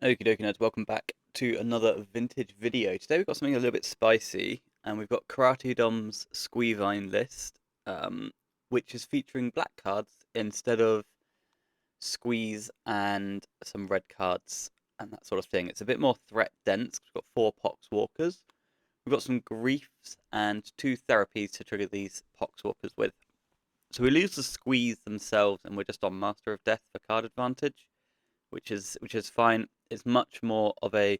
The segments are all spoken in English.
Okie dokie nerds, welcome back to another vintage video. Today we've got something a little bit spicy, and we've got KarateDom's Squeevine list, which is featuring black cards instead of squeeze and some red cards and that sort of thing. It's a bit more threat dense. We've got 4 poxwalkers. We've got some griefs and 2 therapies to trigger these poxwalkers with. So we lose the squeeze themselves, and we're just on Master of Death for card advantage, which is fine. It's much more of a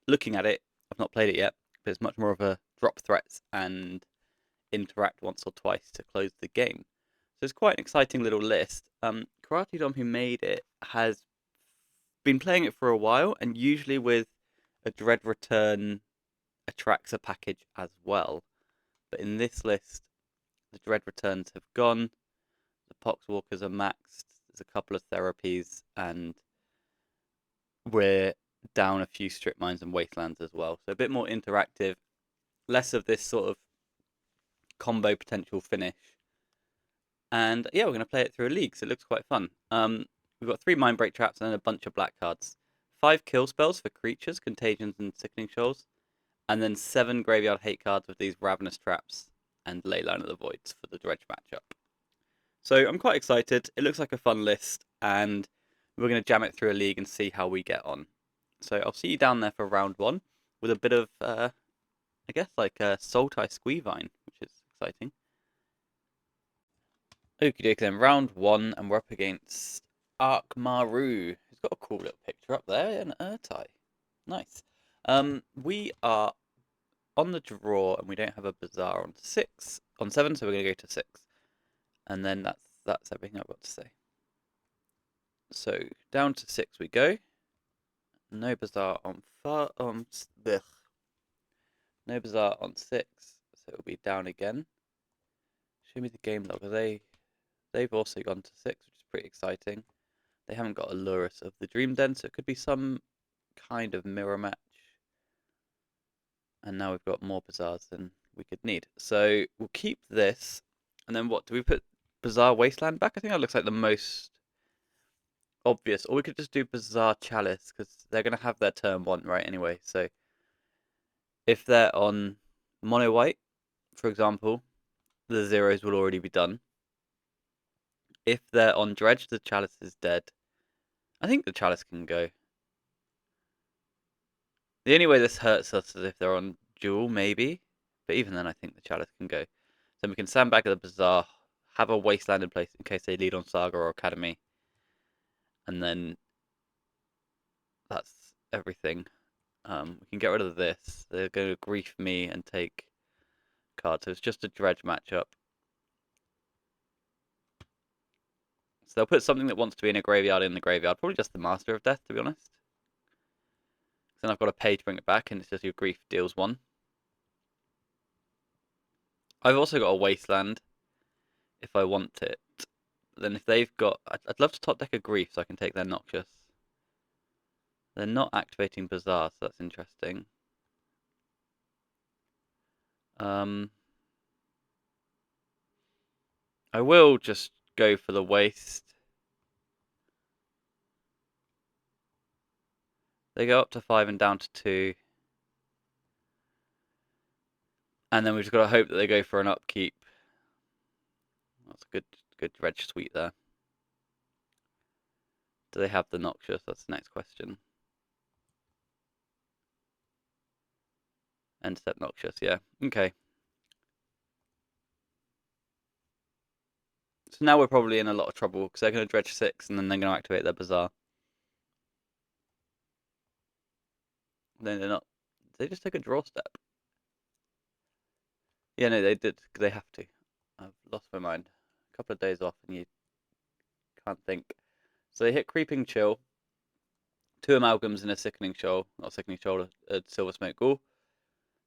looking at it. I've not played it yet, but it's much more of a drop threats and interact once or twice to close the game. So it's quite an exciting little list. KarateDom, who made it, has been playing it for a while, and usually with a Dread Return atraxa package as well. But in this list, the Dread Returns have gone, the Poxwalkers are maxed, there's a couple of therapies, and we're down a few strip mines and wastelands as well. So a bit more interactive, less of this sort of combo potential finish. And yeah, we're going to play it through a league, so it looks quite fun. We've got 3 mind break traps and then a bunch of black cards. 5 kill spells for creatures, contagions, and sickening shoals. And then 7 graveyard hate cards with these ravenous traps and Leyline of the Voids for the dredge matchup. So I'm quite excited. It looks like a fun list, and we're going to jam it through a league and see how we get on. So I'll see you down there for round 1 with a bit of, I guess, like a Sultai Squeevine, which is exciting. Okie dokie then, round 1, and we're up against Arkmaru, who's got a cool little picture up there, and Urtai. Nice. We are on the draw, and we don't have a Bazaar on 7, so we're going to go to 6. And then that's everything I've got to say. So down to 6 we go. No Bazaar on no Bazaar on 6, so it'll be down again. Show me the game log. They've also gone to 6, which is pretty exciting. They haven't got a Lurus of the Dream Den, so it could be some kind of mirror match. And now we've got more Bazaars than we could need. So we'll keep this. And then what? Do we put Bazaar Wasteland back? I think that looks like the most obvious. Or we could just do Bazaar Chalice, because they're going to have their turn 1 right anyway. So if they're on mono white, for example, the zeros will already be done. If they're on dredge, the chalice is dead. I think the chalice can go. The only way this hurts us is if they're on dual, maybe. But even then, I think the chalice can go. So we can sandbag the Bazaar, have a wasteland in place in case they lead on Saga or Academy. And then that's everything. We can get rid of this. They're going to grief me and take cards. So it's just a dredge matchup. So they'll put something that wants to be in the graveyard. Probably just the Master of Death, to be honest. Then I've got to pay to bring it back, and it's just your grief deals 1. I've also got a wasteland if I want it. Then if they've got, I'd love to top deck a grief so I can take their noxious. They're not activating Bazaar, so that's interesting. I will just go for the waste. They go up to 5 and down to 2. And then we've just got to hope that they go for an upkeep. That's a good dredge suite there. Do they have the noxious? That's the next question. End step noxious, yeah. Okay. So now we're probably in a lot of trouble because they're going to dredge 6 and then they're going to activate their Bazaar. Then they're not. They just take a draw step. Yeah, no, they did. They have to. I've lost my mind. A couple of days off and you can't think. So they hit Creeping Chill, 2 Amalgams and a Sickening Shoal. Not a Sickening Shoal, a Silver Smoke Ghoul.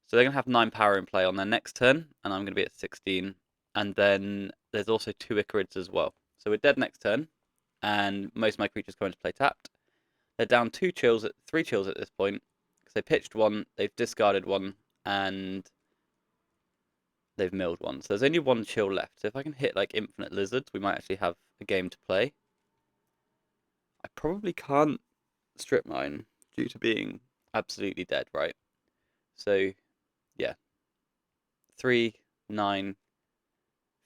So they're going to have 9 power in play on their next turn, and I'm going to be at 16. And then there's also 2 Icarids as well. So we're dead next turn, and most of my creatures go into play tapped. They're down 3 chills at this point, because they pitched 1, they've discarded 1, and they've milled 1. So there's only 1 chill left. So if I can hit like Infinite Lizards, we might actually have a game to play. I probably can't strip mine due to being absolutely dead, right? So, yeah. 3, 9,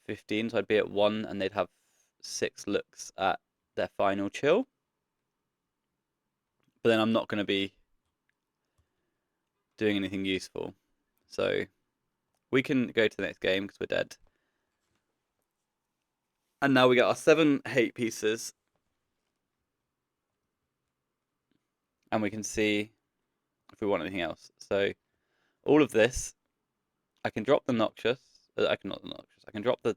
15. So I'd be at 1 and they'd have 6 looks at their final chill. But then I'm not going to be doing anything useful. So we can go to the next game because we're dead. And now we got our 7 hate pieces. And we can see if we want anything else. So all of this, I can drop the noxious. I can not the noxious. I can drop the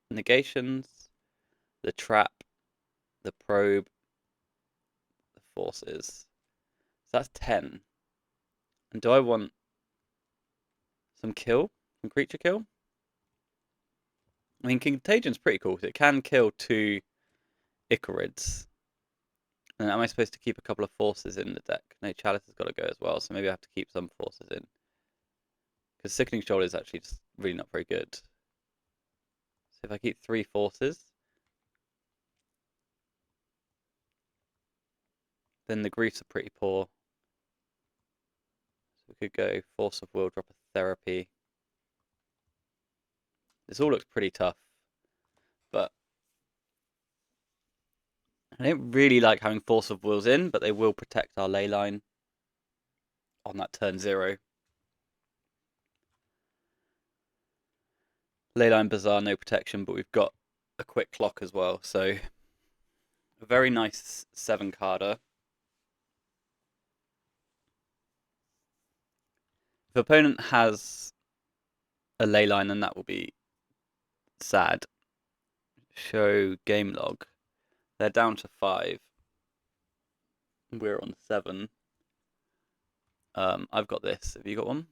negations, the trap, the probe, the forces. So that's 10. And do I want some kill? Some creature kill? I mean, Contagion's pretty cool because it can kill 2 Icarids. And am I supposed to keep a couple of forces in the deck? No, Chalice has got to go as well, so maybe I have to keep some forces in. Because Sickening Shoulder is actually just really not very good. So if I keep 3 forces, then the griefs are pretty poor. So we could go Force of Will, drop a Therapy. This all looks pretty tough, but I don't really like having Force of Wills in, but they will protect our ley line on that turn 0. Leyline Bazaar, no protection, but we've got a quick clock as well, so a very nice 7-carder. If opponent has a leyline, then that will be sad. Show game log. They're down to 5. We're on 7. I've got this. Have you got one?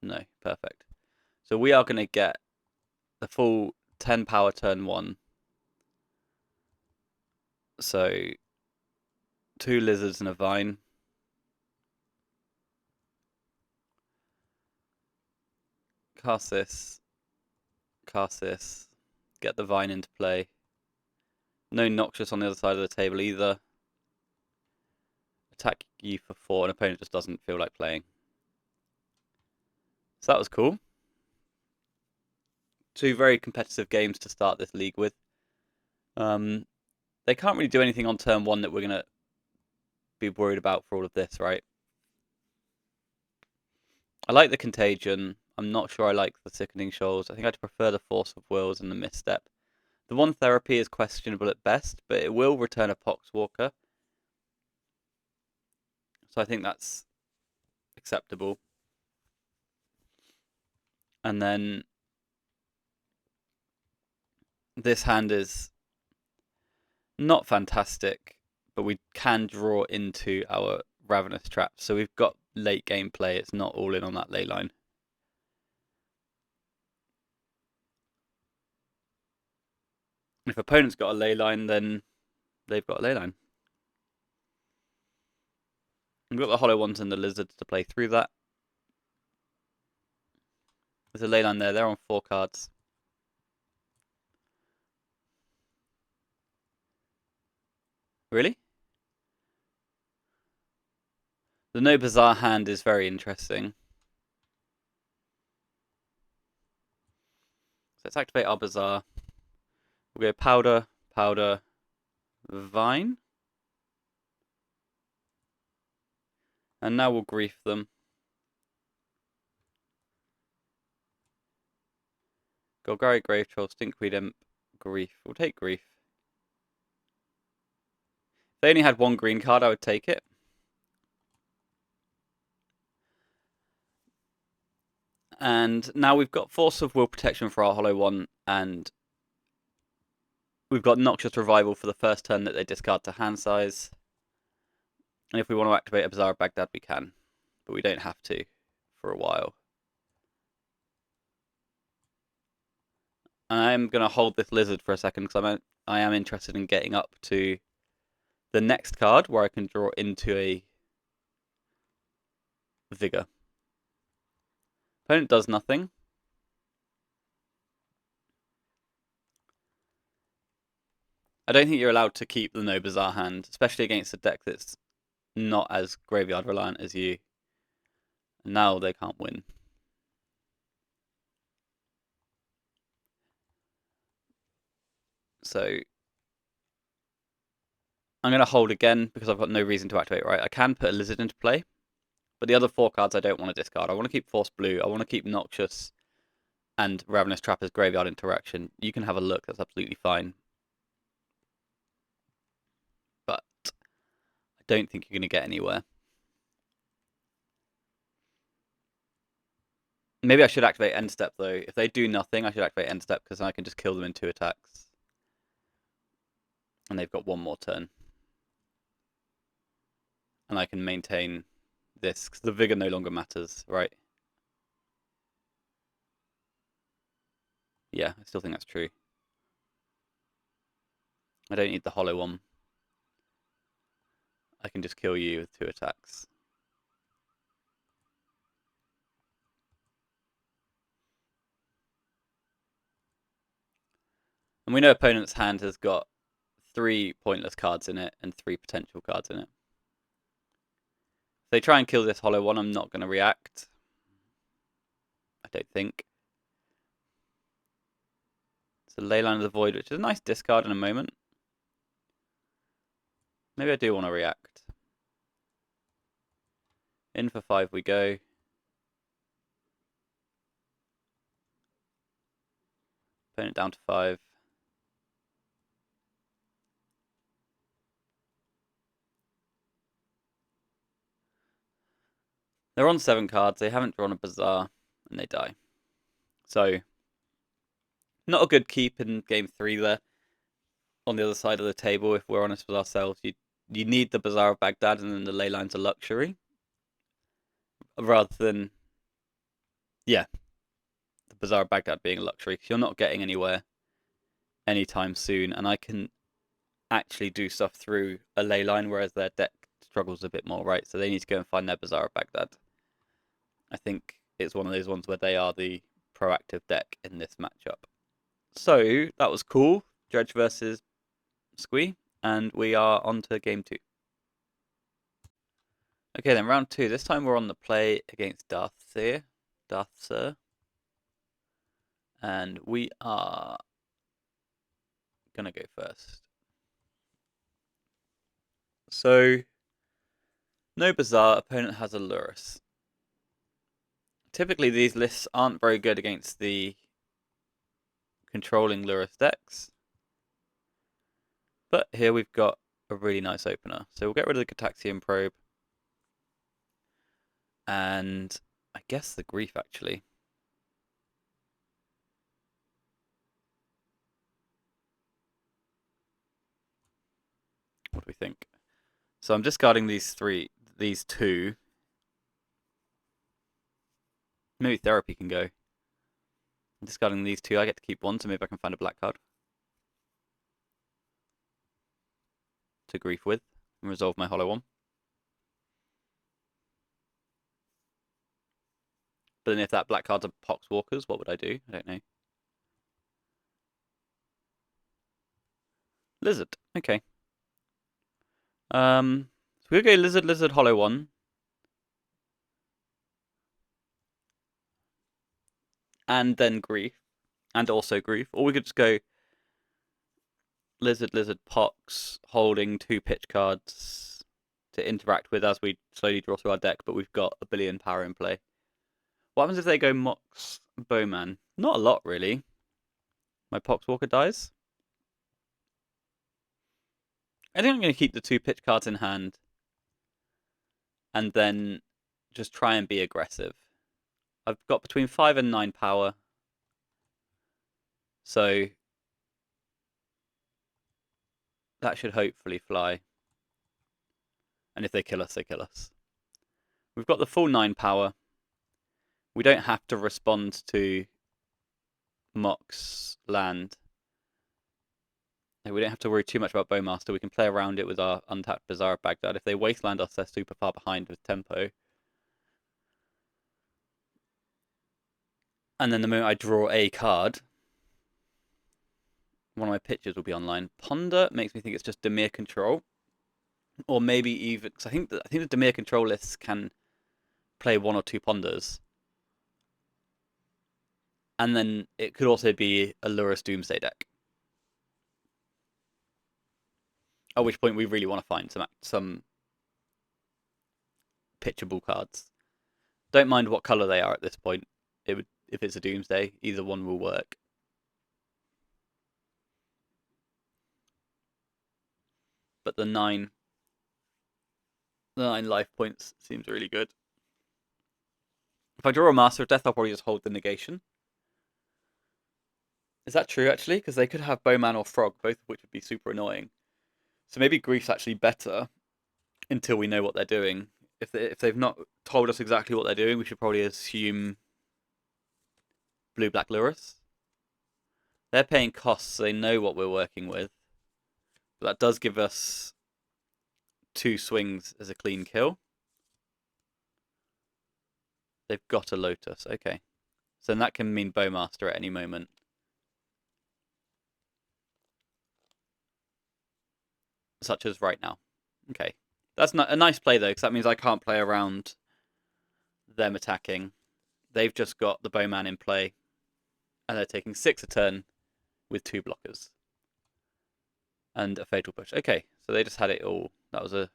No, perfect. So we are going to get the full 10 power turn 1. So 2 lizards and a vine. Cast this. Cast this. Get the vine into play. No noxious on the other side of the table either. Attack you for 4. An opponent just doesn't feel like playing. So that was cool. 2 very competitive games to start this league with. They can't really do anything on turn 1 that we're going to be worried about for all of this, right? I like the Contagion. I'm not sure I like the Sickening Shoals. I think I'd prefer the Force of Wills and the Misstep. The 1 Therapy is questionable at best, but it will return a Poxwalker. So I think that's acceptable. And then this hand is not fantastic, but we can draw into our Ravenous Trap. So we've got late game play. It's not all in on that ley line. If opponent's got a ley line, then they've got a ley line. We've got the hollow ones and the lizards to play through that. There's a ley line there. They're on 4 cards. Really? The No Bazaar hand is very interesting. So let's activate our Bazaar. We'll go Powder, Powder, Vine. And now we'll grief them. Golgari, Grave Troll, Stinkweed Imp, Grief. We'll take Grief. If they only had 1 green card, I would take it. And now we've got Force of Will protection for our Hollow one, and we've got Noxious Revival for the first turn that they discard to hand size. And if we want to activate a Bazaar of Baghdad, we can. But we don't have to for a while. And I'm going to hold this Lizard for a second because I am interested in getting up to the next card where I can draw into a Vigor. Opponent does nothing. I don't think you're allowed to keep the no bazaar hand, especially against a deck that's not as graveyard reliant as you. And now they can't win. So I'm going to hold again because I've got no reason to activate, right? I can put a lizard into play, but the other 4 cards I don't want to discard. I want to keep Force Blue, I want to keep Noxious and Ravenous Trap as graveyard interaction. You can have a look, that's absolutely fine. But I don't think you're going to get anywhere. Maybe I should activate End Step though. If they do nothing, I should activate End Step because I can just kill them in 2 attacks. And they've got 1 more turn. And I can maintain this because the vigor no longer matters, right? Yeah, I still think that's true. I don't need the hollow one. I can just kill you with 2 attacks. And we know opponent's hand has got 3 pointless cards in it and 3 potential cards in it. If they try and kill this hollow one, I'm not going to react. I don't think. It's a Leyline of the Void, which is a nice discard in a moment. Maybe I do want to react. In for 5 we go. Opponent down to 5. They're on 7 cards. They haven't drawn a Bazaar, and they die. So, not a good keep in game 3 there. On the other side of the table, if we're honest with ourselves, you need the Bazaar of Baghdad, and then the Leyline's a luxury. Rather than, yeah, the Bazaar of Baghdad being a luxury, because you're not getting anywhere anytime soon, and I can actually do stuff through a Leyline, whereas their deck struggles a bit more, right? So they need to go and find their Bazaar of Baghdad. I think it's one of those ones where they are the proactive deck in this matchup. So that was cool. Dredge versus Squee, and we are on to game 2. Okay, then round 2. This time we're on the play against Darthsir. And we are gonna go first. So, no Bazaar, opponent has a Lurrus. Typically these lists aren't very good against the controlling Lurrus decks. But here we've got a really nice opener. So we'll get rid of the Cataxian Probe. And I guess the Grief, actually. What do we think? So I'm discarding these 2. Maybe Therapy can go. I'm discarding these 2. I get to keep 1, so maybe I can find a black card to Grief with and resolve my hollow one. But then if that black card's a Poxwalkers, what would I do? I don't know. Lizard. Okay. So we'll go Lizard, Hollow one. And then Grief. And also Grief. Or we could just go Lizard, Pox, holding 2 pitch cards to interact with as we slowly draw through our deck, but we've got a billion power in play. What happens if they go Mox Bowman? Not a lot, really. My Poxwalker dies. I think I'm going to keep the 2 pitch cards in hand and then just try and be aggressive. I've got between 5 and 9 power. So that should hopefully fly. And if they kill us, they kill us. We've got the full 9 power. We don't have to respond to Mox land. We don't have to worry too much about Bowmaster. We can play around it with our untapped Bazaar of Baghdad. If they wasteland us, they're super far behind with tempo. And then the moment I draw a card, one of my pictures will be online. Ponder makes me think it's just Demir control, or maybe even because I think the Demir control lists can play 1 or 2 ponders, and then it could also be a Lurrus Doomsday deck. At which point we really want to find some pitchable cards. Don't mind what color they are at this point. It would, if it's a Doomsday, either one will work. But the 9 life points seems really good. If I draw a Master of Death, I'll probably just hold the negation. Is that true, actually? Because they could have Bowman or Frog, both of which would be super annoying. So maybe Grief's actually better until we know what they're doing. If they've not told us exactly what they're doing, we should probably assume Blue-Black Lurrus. They're paying costs, so they know what we're working with. But that does give us 2 swings as a clean kill. They've got a Lotus, okay. So then that can mean Bowmaster at any moment. Such as right now. Okay. That's not a nice play, though, because that means I can't play around them attacking. They've just got the Bowman in play, and they're taking 6 a turn with 2 blockers. And a Fatal Push. Okay, so they just had it all. That was a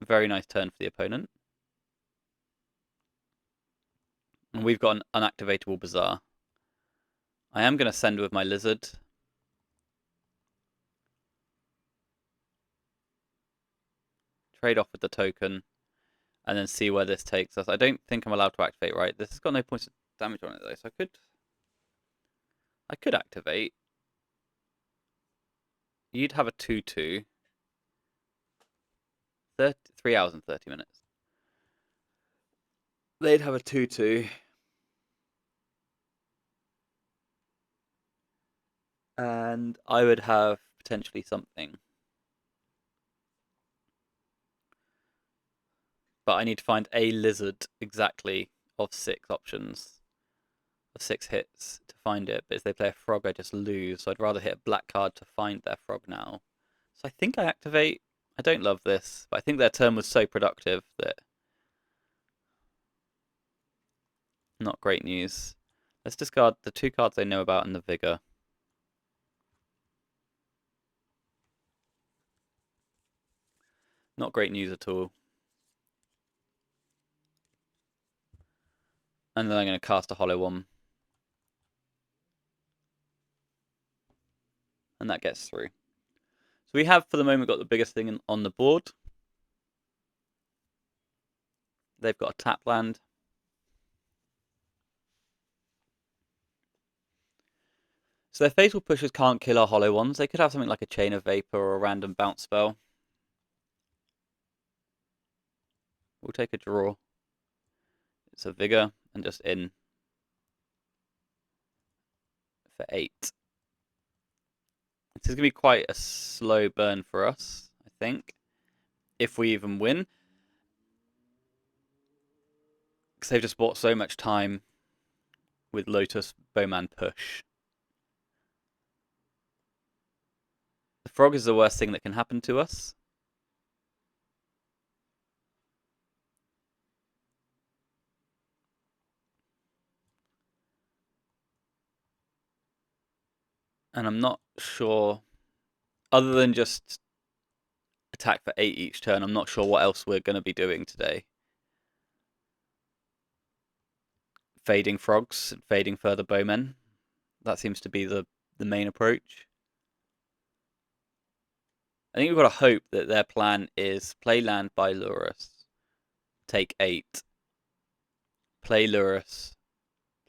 very nice turn for the opponent. And we've got an unactivatable Bazaar. I am going to send with my Lizard. Trade off with the token. And then see where this takes us. I don't think I'm allowed to activate, right? This has got no points of damage on it, though. So I could activate. You'd have a 2/2. 3 hours and 30 minutes. They'd have a 2/2. And I would have potentially something. But I need to find a Lizard exactly of 6 options. Of 6 hits to find it. But if they play a Frog, I just lose. So I'd rather hit a black card to find their Frog now. So I think I activate. I don't love this, but I think their turn was so productive that not great news. Let's discard the 2 cards they know about and the Vigor. Not great news at all. And then I'm going to cast a Hollow One. And that gets through. So we have, for the moment, got the biggest thing on the board. They've got a tap land. So their Fatal Pushers can't kill our Hollow Ones. They could have something like a Chain of Vapor or a random bounce spell. We'll take a draw. It's a Vigor and just in for 8. This is going to be quite a slow burn for us, I think, if we even win. Because they've just bought so much time with Lotus Bowman Push. The Frog is the worst thing that can happen to us. And I'm not sure, other than just attack for 8 each turn, I'm not sure what else we're going to be doing today. Fading Frogs, fading further Bowmen. That seems to be the main approach. I think we've got to hope that their plan is play land by Lurrus, take 8, play Lurrus,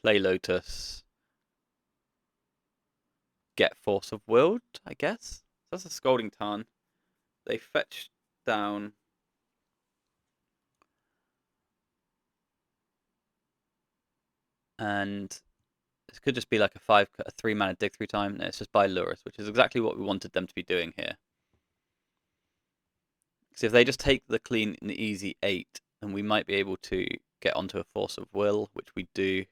play Lotus, get Force of Will, I guess. That's a Scalding Tarn. They fetch down. And this could just be like a 3 mana dig through time. No, it's just by Lurrus, which is exactly what we wanted them to be doing here. So if they just take the clean and easy 8, then we might be able to get onto a Force of Will, which we do.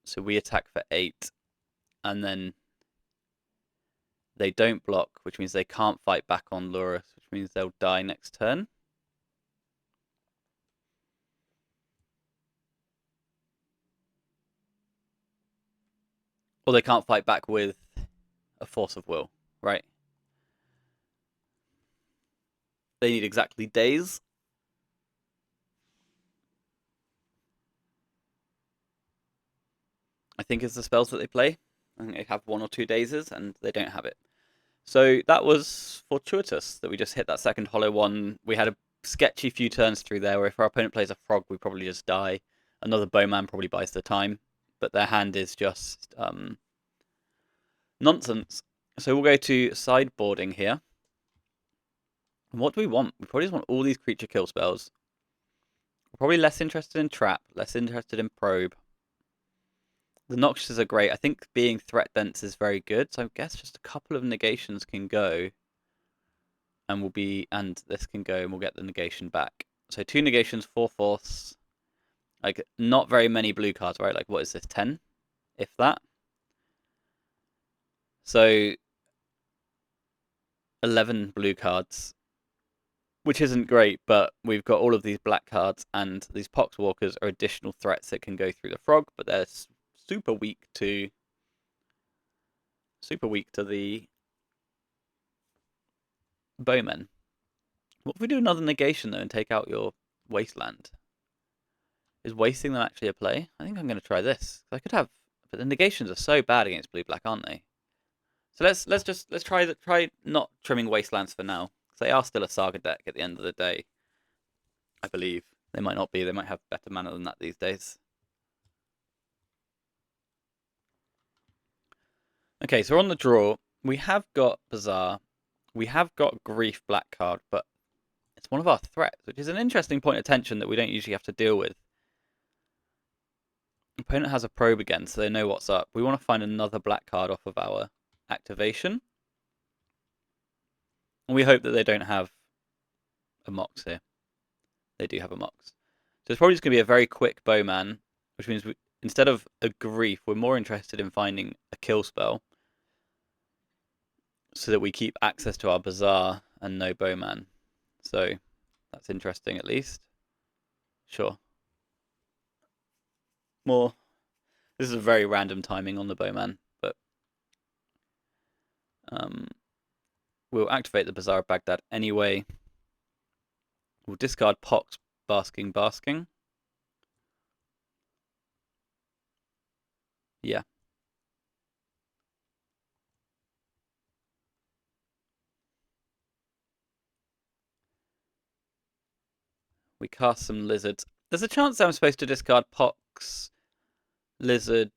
So we attack for 8. and then they don't block, which means they can't fight back on Lurus, which means they'll die next turn. Or they can't fight back with a force of will, right? They need exactly days. I think is the spells that they play. I think they have 1 or 2 dazes, and they don't have it. So that was fortuitous that we just hit that second hollow one. We had a sketchy few turns through there where if our opponent plays a frog, we probably just die. Another bowman probably buys the time, but their hand is just nonsense. So we'll go to sideboarding here. And what do we want? We probably just want all these creature kill spells. We're probably less interested in trap, less interested in probe. The Noxious are great. I think being threat dense is very good, so I guess just a couple of negations can go. And this can go and we'll get the negation back. So 2 negations, 4 force. Like, not very many blue cards, right? Like, what is this, 10? If that. So 11 blue cards, which isn't great, but we've got all of these black cards, and these poxwalkers are additional threats that can go through the frog, but they're super weak to the bowmen. What if we do another negation though and take out your wasteland? Is wasting them actually a play? I think I'm going to try this. I could have, but the negations are so bad against blue-black, aren't they? So let's try not trimming wastelands for now, because they are still a saga deck at the end of the day. I believe they might not be. They might have better mana than that these days. Okay, so we're on the draw. We have got Bazaar. We have got Grief Black card, but it's one of our threats, which is an interesting point of tension that we don't usually have to deal with. Opponent has a probe again, so they know what's up. We want to find another black card off of our activation. And we hope that they don't have a Mox here. They do have a Mox. So it's probably just going to be a very quick bowman, which means instead of a grief, we're more interested in finding a kill spell so that we keep access to our Bazaar and no bowman. So that's interesting at least. Sure. More. This is a very random timing on the bowman, but we'll activate the Bazaar of Baghdad anyway. We'll discard Pox, Basking. Yeah. We cast some lizards. There's a chance that I'm supposed to discard Pox, Lizard,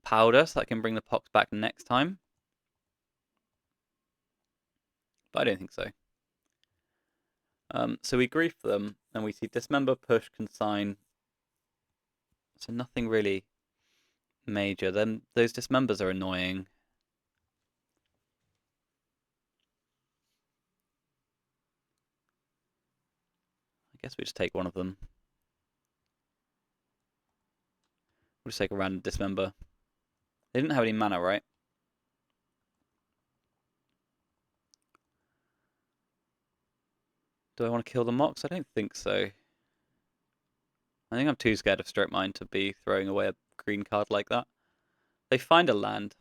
Powder, so I can bring the Pox back next time. But I don't think so. So we grief them, and we see Dismember, Push, Consign. So nothing really major. Then those Dismembers are annoying. I guess we just take one of them. We'll just take a random Dismember. They didn't have any mana, right? Do I want to kill the Mox? I don't think so. I think I'm too scared of Stroke Mine to be throwing away a green card like that. They find a land,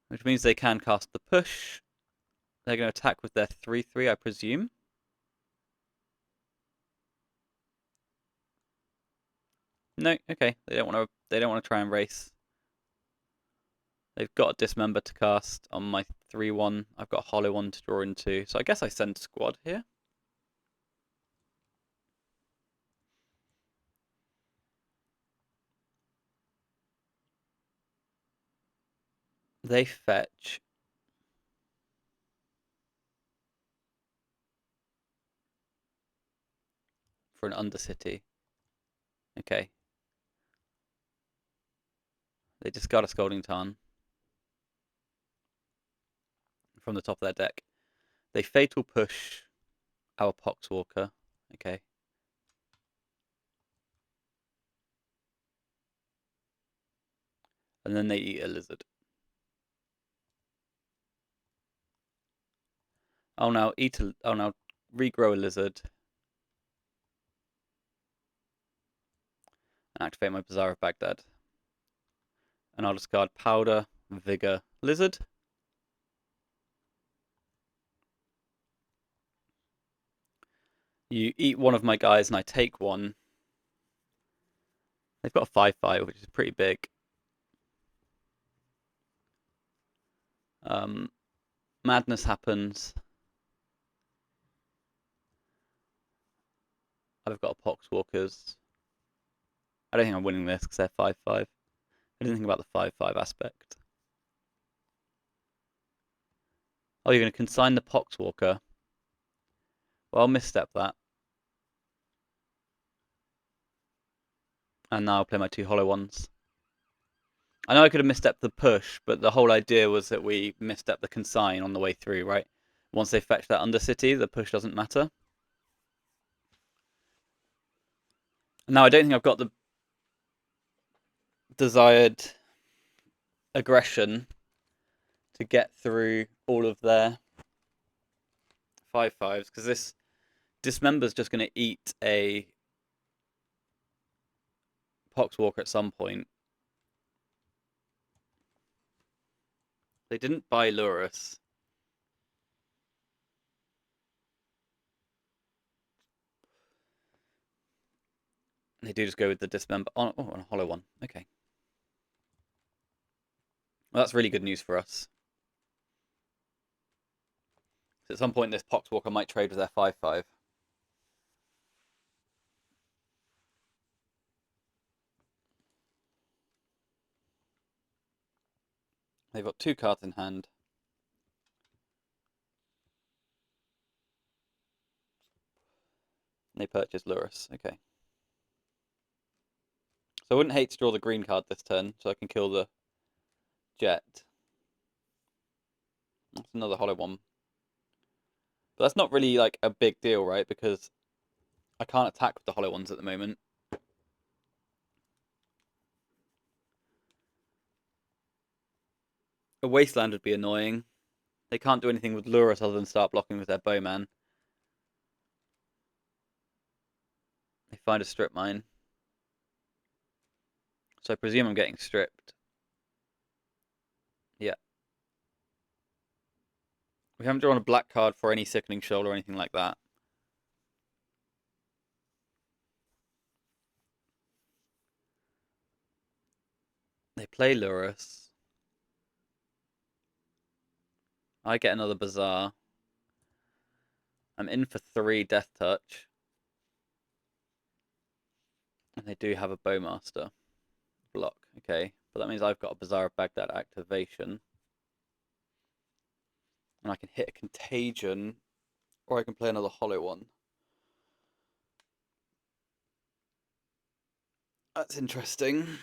which means they can cast the Push. They're going to attack with their 3/3, I presume. No, okay. They don't want to try and race. They've got a Dismember to cast on my 3/1. I've got a Hollow one to draw into. So I guess I send Squad here. They fetch. For an Undercity. Okay. They discard a Scalding Tarn from the top of their deck. They Fatal Push our Poxwalker. Okay. And then they eat a lizard. I'll now regrow a lizard. And activate my Bazaar of Baghdad. And I'll discard Powder, Vigor, Lizard. You eat one of my guys and I take one. They've got a 5/5, which is pretty big. Madness happens. I've got a poxwalkers. I don't think I'm winning this because they're 5/5. I didn't think about the 5/5 aspect. Oh, you're going to consign the poxwalker. Well, I'll misstep that. And now I'll play my 2 hollow ones. I know I could have misstepped the push, but the whole idea was that we misstep the consign on the way through, right? Once they fetch that Undercity, the push doesn't matter. Now I don't think I've got the desired aggression to get through all of their 5/5s, because this Dismember's just going to eat a Poxwalker at some point. They didn't buy Lurus. They do just go with the Dismember. Oh, on a hollow one. Okay. Well, that's really good news for us. So at some point, this Poxwalker might trade with their 5/5. They've got 2 cards in hand. And they purchase Lurus. Okay. So I wouldn't hate to draw the green card this turn, so I can kill the Jet. That's another hollow one. But that's not really like a big deal, right? Because I can't attack with the hollow ones at the moment. A Wasteland would be annoying. They can't do anything with Lurus other than start blocking with their Bowman. They find a Strip Mine. So I presume I'm getting stripped. Yeah. We haven't drawn a black card for any Sickening Shoal or anything like that. They play Lurus. I get another Bazaar. I'm in for 3 Death Touch. And they do have a Bowmaster block. Okay. But that means I've got a Bazaar of Baghdad activation. And I can hit a Contagion. Or I can play another hollow one. That's interesting.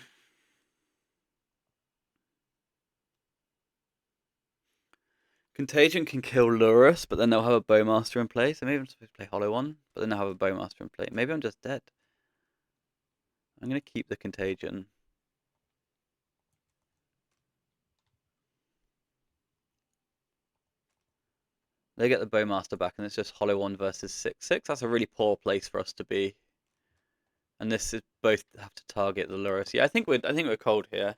Contagion can kill Lurus, but then they'll have a Bowmaster in play. So maybe I'm supposed to play Hollow One, but then they'll have a Bowmaster in play. Maybe I'm just dead. I'm going to keep the Contagion. They get the Bowmaster back, and it's just Hollow One versus 6/6. That's a really poor place for us to be. And this is both have to target the Lurus. Yeah, I think we're cold here.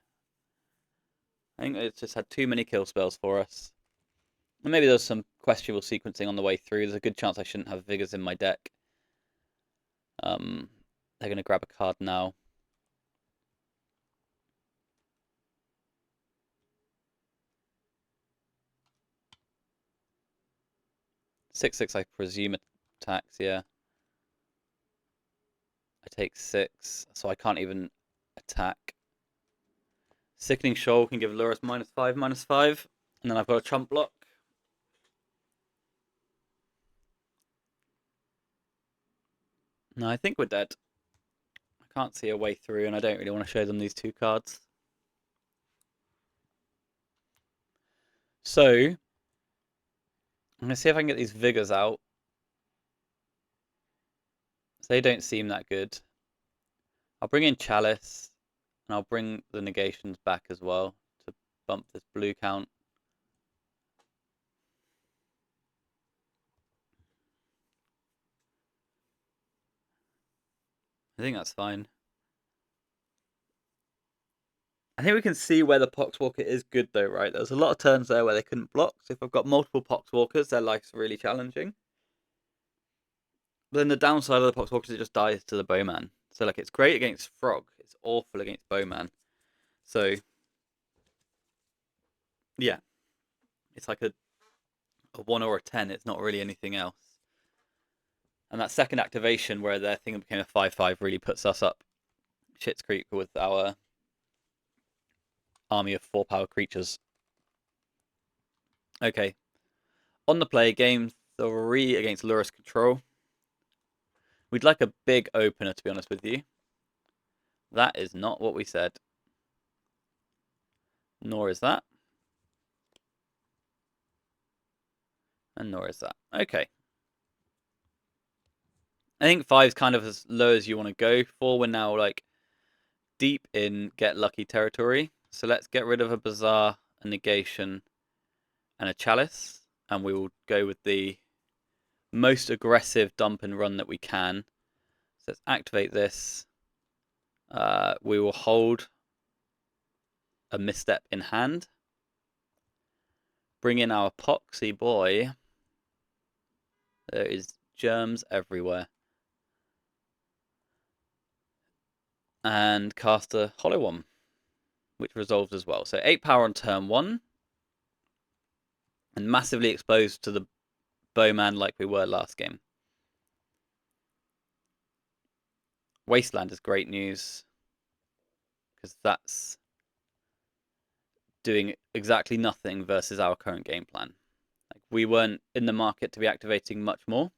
I think it's just had too many kill spells for us. And maybe there's some questionable sequencing on the way through. There's a good chance I shouldn't have Vigors in my deck. They're going to grab a card now. Six, I presume, attacks, yeah. I take 6, so I can't even attack. Sickening Shoal can give Lurus -5/-5, and then I've got a chump block. No, I think we're dead. I can't see a way through, and I don't really want to show them these 2 cards. So, I'm going to see if I can get these Vigors out. So they don't seem that good. I'll bring in Chalice. And I'll bring the negations back as well to bump this blue count. I think that's fine. I think we can see where the poxwalker is good though, right? There's a lot of turns there where they couldn't block. So if I've got multiple poxwalkers, their life's really challenging. But then the downside of the poxwalkers, it just dies to the bowman. So like it's great against frog. It's awful against bowman. So yeah, it's like a 1 or a 10. It's not really anything else. And that second activation where their thing became a 5/5 really puts us up Shit's Creek with our army of 4-power creatures. Okay. On the play, game 3 against Lurus Control. We'd like a big opener, to be honest with you. That is not what we said. Nor is that. And nor is that. Okay. I think 5 is kind of as low as you want to go. 4, we're now like deep in get lucky territory. So let's get rid of a Bazaar, a negation, and a chalice. And we will go with the most aggressive dump and run that we can. So let's activate this. We will hold a misstep in hand. Bring in our poxy boy. There is germs everywhere. And cast a hollow one, which resolves as well. So 8 power on turn 1. And massively exposed to the bowman like we were last game. Wasteland is great news. Because that's doing exactly nothing versus our current game plan. Like, we weren't in the market to be activating much more.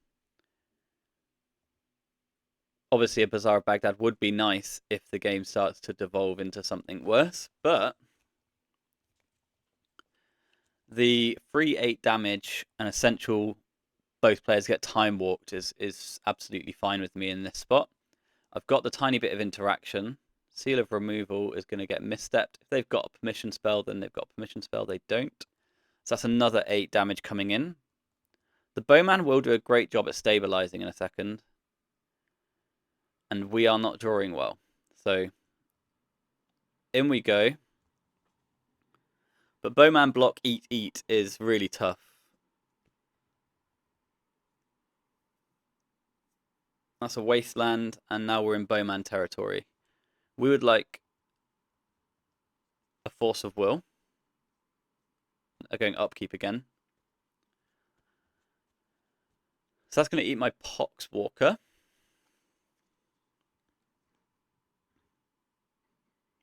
Obviously, a Bazaar of Baghdad would be nice if the game starts to devolve into something worse, but the free 8 damage and essential both players get time walked is absolutely fine with me in this spot. I've got the tiny bit of interaction. Seal of Removal is going to get misstepped. If they've got a permission spell, then they've got a permission spell. They don't. So that's another 8 damage coming in. The bowman will do a great job at stabilizing in a second. And we are not drawing well. So in we go. But bowman block eat is really tough. That's a wasteland, and now we're in bowman territory. We would like a force of will. Going upkeep again. So that's going to eat my poxwalker.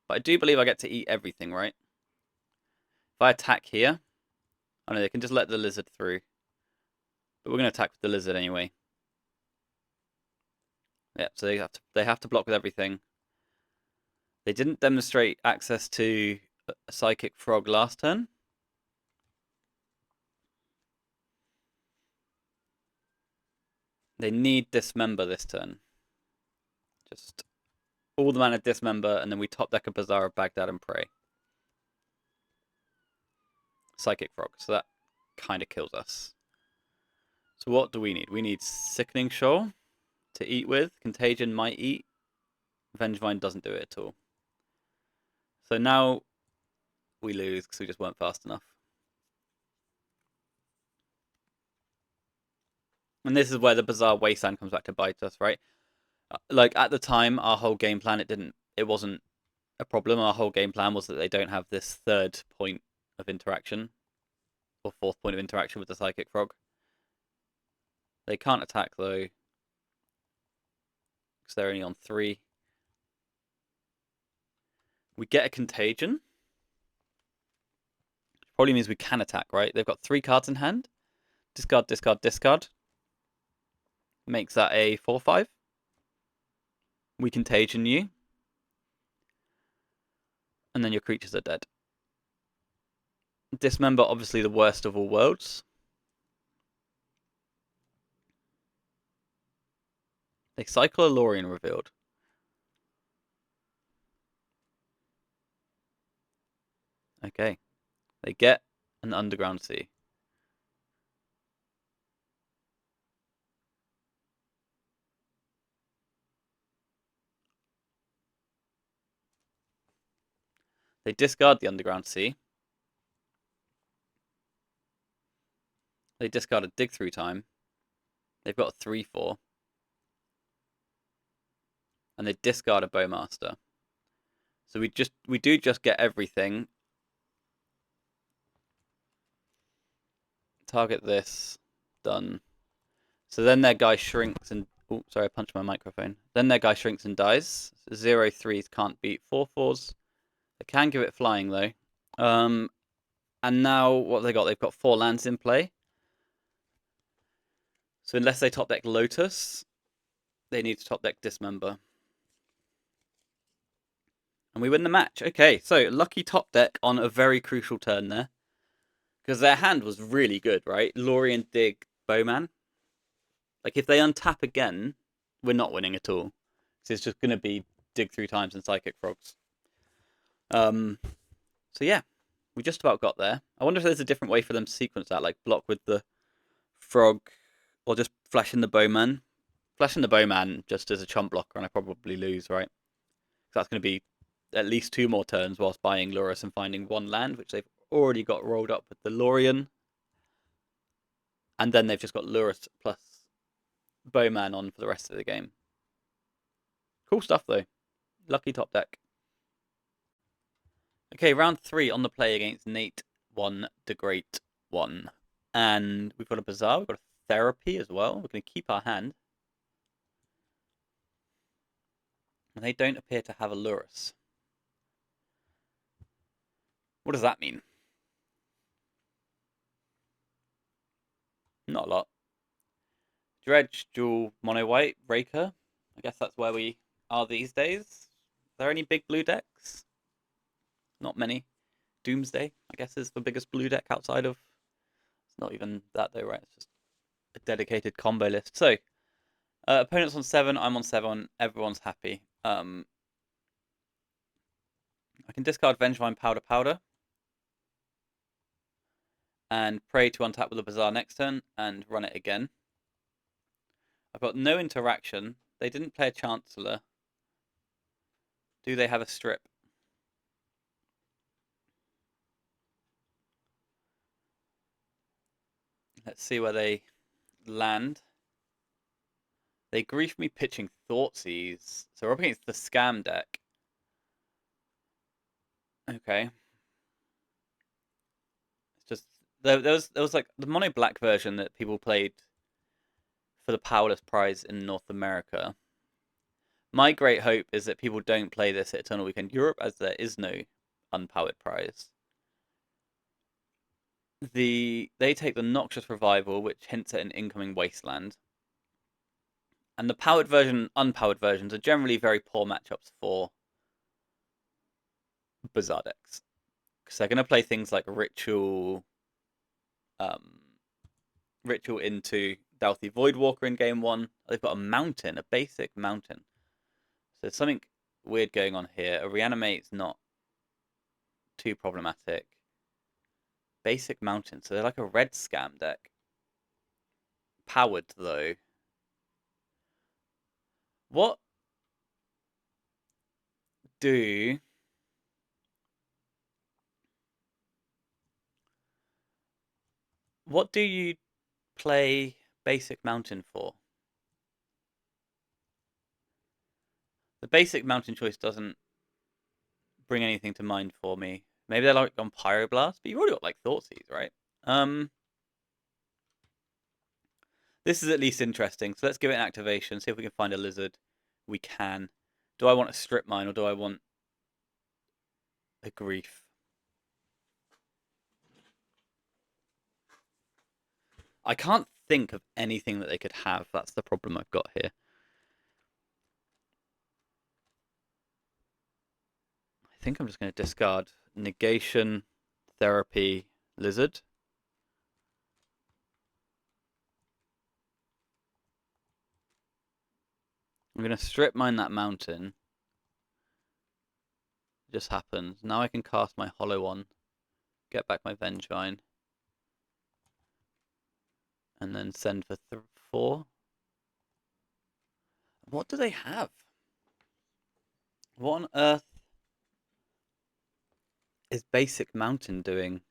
But I do believe I get to eat everything, right? If I attack here, I know they can just let the lizard through. But we're going to attack with the lizard anyway. Yep, so they have to block with everything. They didn't demonstrate access to a psychic frog last turn. They need Dismember this turn. Just all the mana Dismember, and then we top deck a Bazaar of Baghdad and pray. Psychic frog, so that kind of kills us. So what do we need? We need Sickening Shoal to eat with. Contagion might eat. Vengevine doesn't do it at all. So now we lose because we just weren't fast enough. And this is where the Bazaar Wasteland comes back to bite us, right? Like at the time, our whole game plan, it wasn't a problem. Our whole game plan was that they don't have this third point of interaction, or fourth point of interaction with the Psychic Frog. They can't attack though, because they're only on 3. We get a Contagion. Probably means we can attack, right? They've got 3 cards in hand. Discard, discard, discard. Makes that a 4/5. We Contagion you. And then your creatures are dead. Dismember, obviously the worst of all worlds. They cycle a Lorien revealed. Okay. They get an underground sea. They discard the underground sea. They discard a dig through time. They've got a 3/4. And they discard a bowmaster. So we do just get everything. Target this. Done. So then their guy shrinks and oh, sorry, I punched my microphone. Then their guy shrinks and dies. So 0/3s can't beat 4/4s. They can give it flying though. And now what have they got? They've got 4 lands in play. So unless they top deck Lotus, they need to top deck Dismember. And we win the match. Okay, so lucky top deck on a very crucial turn there. Because their hand was really good, right? Lorien, Dig, Bowman. Like, if they untap again, we're not winning at all. So it's just going to be Dig 3 times and Psychic Frogs. So yeah, we just about got there. I wonder if there's a different way for them to sequence that, like block with the Frog, or just flash in the Bowman. Flash in the Bowman just as a chump blocker, and I probably lose, right? So that's going to be at least 2 more turns whilst buying Lurus and finding 1 land, which they've already got rolled up with the Lorien. And then they've just got Lurus plus Bowman on for the rest of the game. Cool stuff, though. Lucky top deck. Okay, round 3 on the play against Nate 1, the Great 1. And we've got a Bazaar, we've got a Therapy as well. We're going to keep our hand. And they don't appear to have a Lurus. What does that mean? Not a lot. Dredge, Jewel, Mono White, Raker. I guess that's where we are these days. Are there any big blue decks? Not many. Doomsday, I guess, is the biggest blue deck outside of... It's not even that though, right? It's just a dedicated combo list. So, opponent's on 7, I'm on 7, everyone's happy. I can discard Vengevine Powder and pray to untap with a Bazaar next turn and run it again. I've got no interaction. They didn't play a Chancellor. Do they have a strip? Let's see where they land. They grief me pitching Thoughtseize. So we're up against the Scam deck. Okay. It's just there was like the mono black version that people played for the Powerless Prize in North America. My great hope is that people don't play this at Eternal Weekend Europe, as there is no unpowered prize. They take the Noxious Revival, which hints at an incoming Wasteland. And the powered version, unpowered versions are generally very poor matchups for Bazaar decks. Because they're going to play things like Ritual, Ritual into Dalthy Voidwalker in game 1. They've got a mountain, a basic mountain. So there's something weird going on here. A Reanimate's not too problematic. Basic mountain, so they're like a red Scam deck. Powered, though. What do... What do you play Basic Mountain for? The Basic Mountain choice doesn't bring anything to mind for me. Maybe they're like on Pyroblast, but you've already got like Thoughtseize, right? This is at least interesting. So let's give it an activation, see if we can find a lizard. We can. Do I want a strip mine or do I want a grief? I can't think of anything that they could have. That's the problem I've got here. I think I'm just going to discard negation, therapy, lizard. I'm going to strip mine that mountain. It just happens. Now I can cast my hollow one. get back my Vengevine. And then send for 4. What do they have? What on earth is Basic Mountain doing?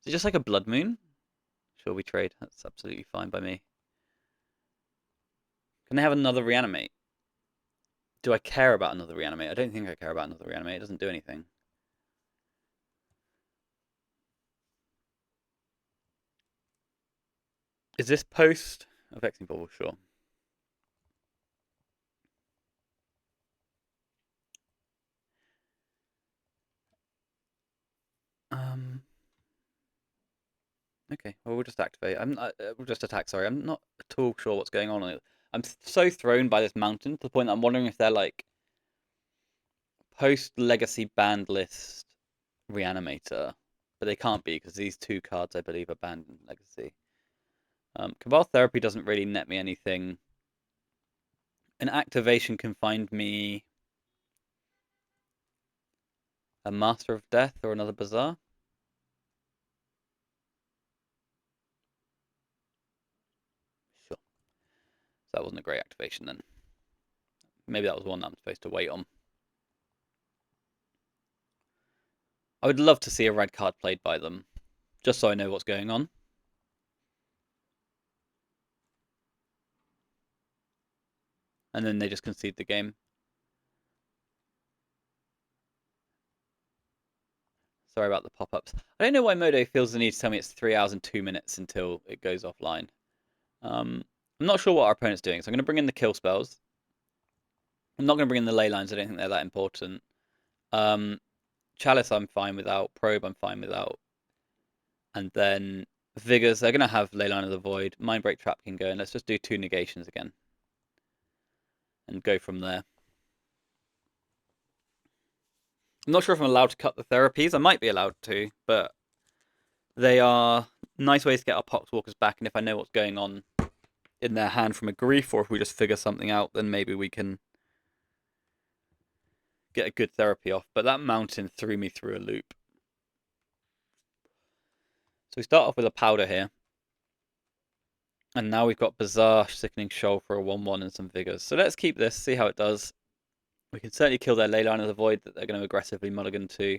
Is it just like a Blood Moon? Sure, we trade. That's absolutely fine by me. Can they have another Reanimate? Do I care about another Reanimate? I don't think I care about another Reanimate. It doesn't do anything. Is this post a Vexing Bubble? Sure. Okay, well, we'll just activate. We'll just attack, sorry. I'm not at all sure what's going on. I'm so thrown by this mountain to the point that I'm wondering if they're like post-legacy banned list Reanimator. But they can't be because these 2 cards, I believe, are banned in Legacy. Cabal Therapy doesn't really net me anything. An activation can find me a Master of Death or another Bazaar. Sure. So that wasn't a great activation then. Maybe that was one that I'm supposed to wait on. I would love to see a red card played by them, just so I know what's going on. And then they just concede the game. Sorry about the pop-ups. I don't know why Modo feels the need to tell me it's 3 hours and 2 minutes until it goes offline. I'm not sure what our opponent's doing, so I'm going to bring in the kill spells. I'm not going to bring in the ley lines. I don't think they're that important. Chalice I'm fine without. Probe I'm fine without. And then Vigors, they're going to have Leyline of the Void. Mindbreak Trap can go, and let's just do 2 negations again. And go from there. I'm not sure if I'm allowed to cut the therapies. I might be allowed to, but they are nice ways to get our poxwalkers back, and if I know what's going on in their hand from a grief, or if we just figure something out, then maybe we can get a good therapy off. But that mountain threw me through a loop. So we start off with a powder here. And now we've got Bazaar, Sickening Shoal for a 1-1 and some Vigors. So let's keep this, see how it does. We can certainly kill their Leyline of the Void that they're going to aggressively mulligan to.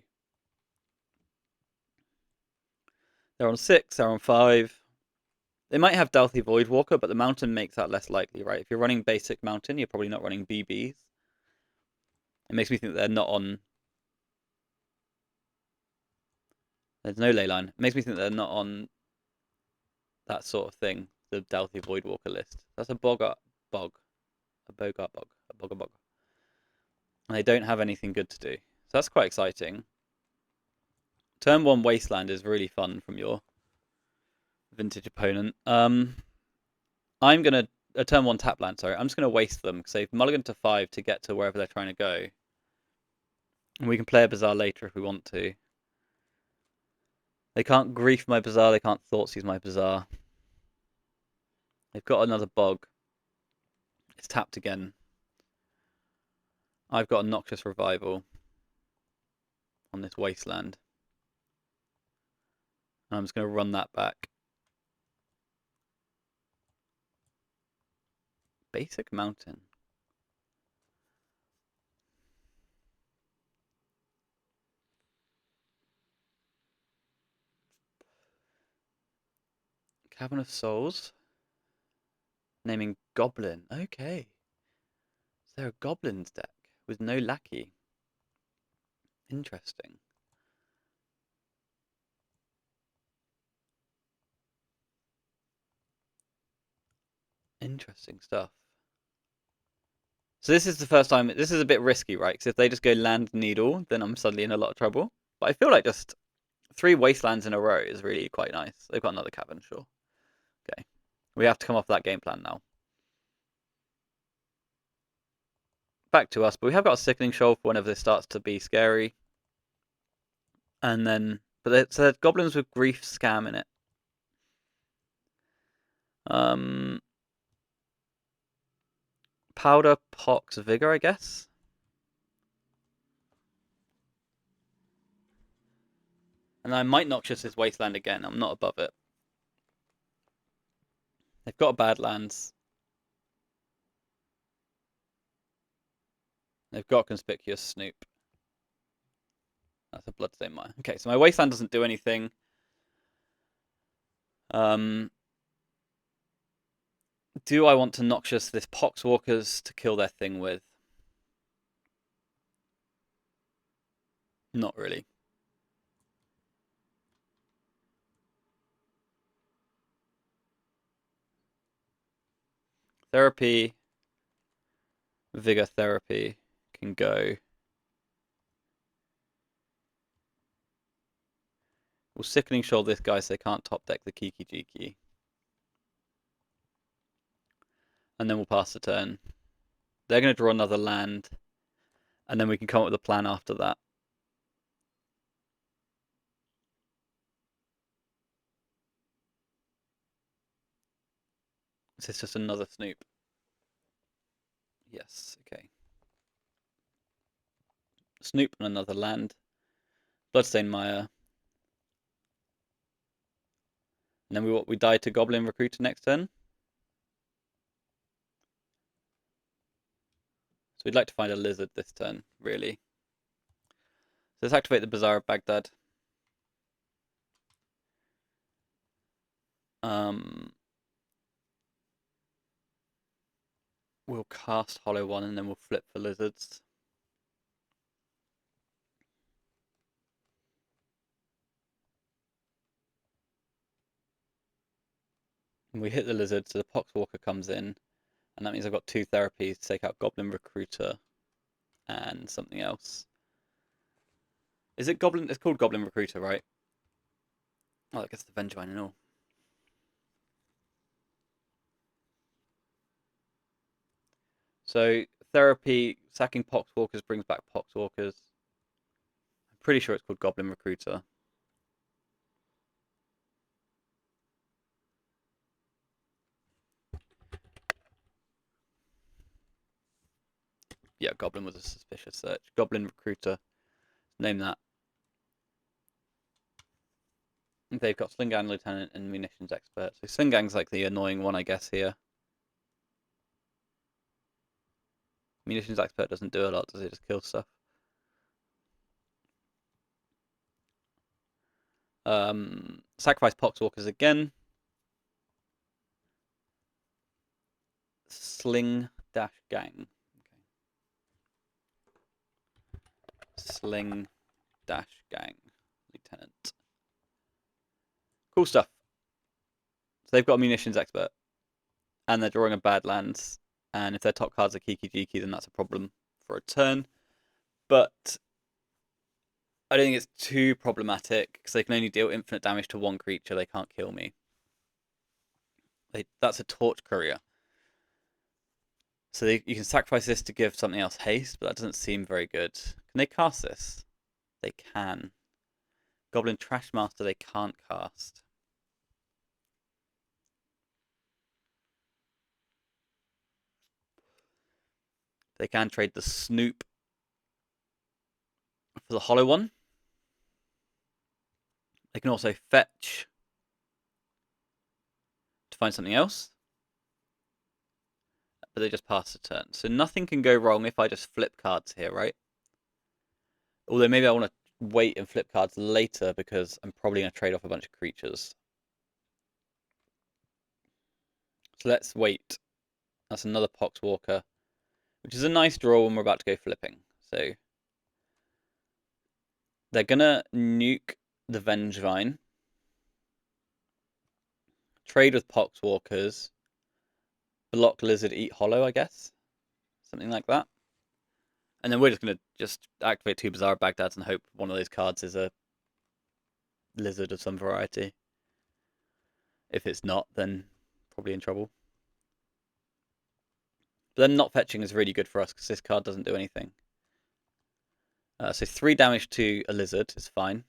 They're on 6, they're on 5. They might have Dalthy Voidwalker, but the mountain makes that less likely, right? If you're running basic mountain, you're probably not running BBs. It makes me think they're not on... There's no Leyline. It makes me think they're not on that sort of thing, the Dalthy Voidwalker list. That's a Boggart Bog. A Bogart Bog. A Bogger Bog. And they don't have anything good to do. So that's quite exciting. Turn 1 Wasteland is really fun from your vintage opponent. I'm going to... A turn 1 Tapland, sorry. I'm just going to waste them because they've mulliganed to 5 to get to wherever they're trying to go. And we can play a Bazaar later if we want to. They can't grief my Bazaar. They can't Thoughtseize my Bazaar. They've got another Bog. It's tapped again. I've got a Noxious Revival on this Wasteland. I'm just going to run that back. Basic Mountain. Cavern of Souls. Naming Goblin. Okay. Is there a Goblins deck with no Lackey? Interesting. Interesting stuff. So this is the first time... This is a bit risky, right? Because if they just go Land Needle, then I'm suddenly in a lot of trouble. But I feel like just 3 Wastelands in a row is really quite nice. They've got another Cavern, sure. Okay. We have to come off that game plan now. Back to us, but we have got a Sickening Shoal for whenever this starts to be scary. And then... But so there's Goblins with Grief Scam in it. Powder, Pox, Vigor, I guess. And I might Noxious this Wasteland again. I'm not above it. They've got a Badlands. They've got Conspicuous Snoop. That's a Bloodstained Mire. Okay, so my Wasteland doesn't do anything. Do I want to Noxious this Poxwalkers to kill their thing with? Not really. Therapy, Vigor Therapy can go. We'll Sickening Shoal this guy so they can't top deck the Kiki Jiki. And then we'll pass the turn. They're going to draw another land. And then we can come up with a plan after that. Is this just another Snoop? Yes, okay. Snoop and another land. Bloodstained Mire. And then we die to Goblin Recruiter next turn. So we'd like to find a lizard this turn, really. So let's activate the Bazaar of Baghdad. We'll cast Hollow One and then we'll flip for lizards. And we hit the lizard, so the Poxwalker comes in. And that means I've got 2 therapies to take out Goblin Recruiter and something else. Is it Goblin? It's called Goblin Recruiter, right? Oh, I guess the Vengevine and all. So, therapy, sacking Poxwalkers brings back Poxwalkers. I'm pretty sure it's called Goblin Recruiter. Yeah, Goblin was a suspicious search. Goblin Recruiter. Name that. They've got Slingang Lieutenant and Munitions Expert. So Slingang's like the annoying one, I guess, here. Munitions Expert doesn't do a lot, does it? Just kill stuff. Sacrifice Poxwalkers again. Sling dash gang. Okay. Sling dash gang. Lieutenant. Cool stuff. So they've got a Munitions Expert. And they're drawing a Badlands. And if their top cards are Kiki Jiki, then that's a problem for a turn. But I don't think it's too problematic because they can only deal infinite damage to one creature. They can't kill me. That's a Torch Courier. So you can sacrifice this to give something else haste, but that doesn't seem very good. Can they cast this? They can. Goblin Trashmaster they can't cast. They can trade the Snoop for the Hollow One. They can also fetch to find something else. But they just pass the turn. So nothing can go wrong if I just flip cards here, right? Although maybe I want to wait and flip cards later because I'm probably going to trade off a bunch of creatures. So let's wait. That's another Poxwalker, which is a nice draw when we're about to go flipping. So they're going to nuke the Vengevine, trade with Poxwalkers, block Lizard, eat Hollow, I guess. Something like that. And then we're just going to just activate 2 Bazaar Bagdads and hope one of those cards is a lizard of some variety. If it's not, then probably in trouble. But then not fetching is really good for us because this card doesn't do anything. So 3 damage to a lizard is fine.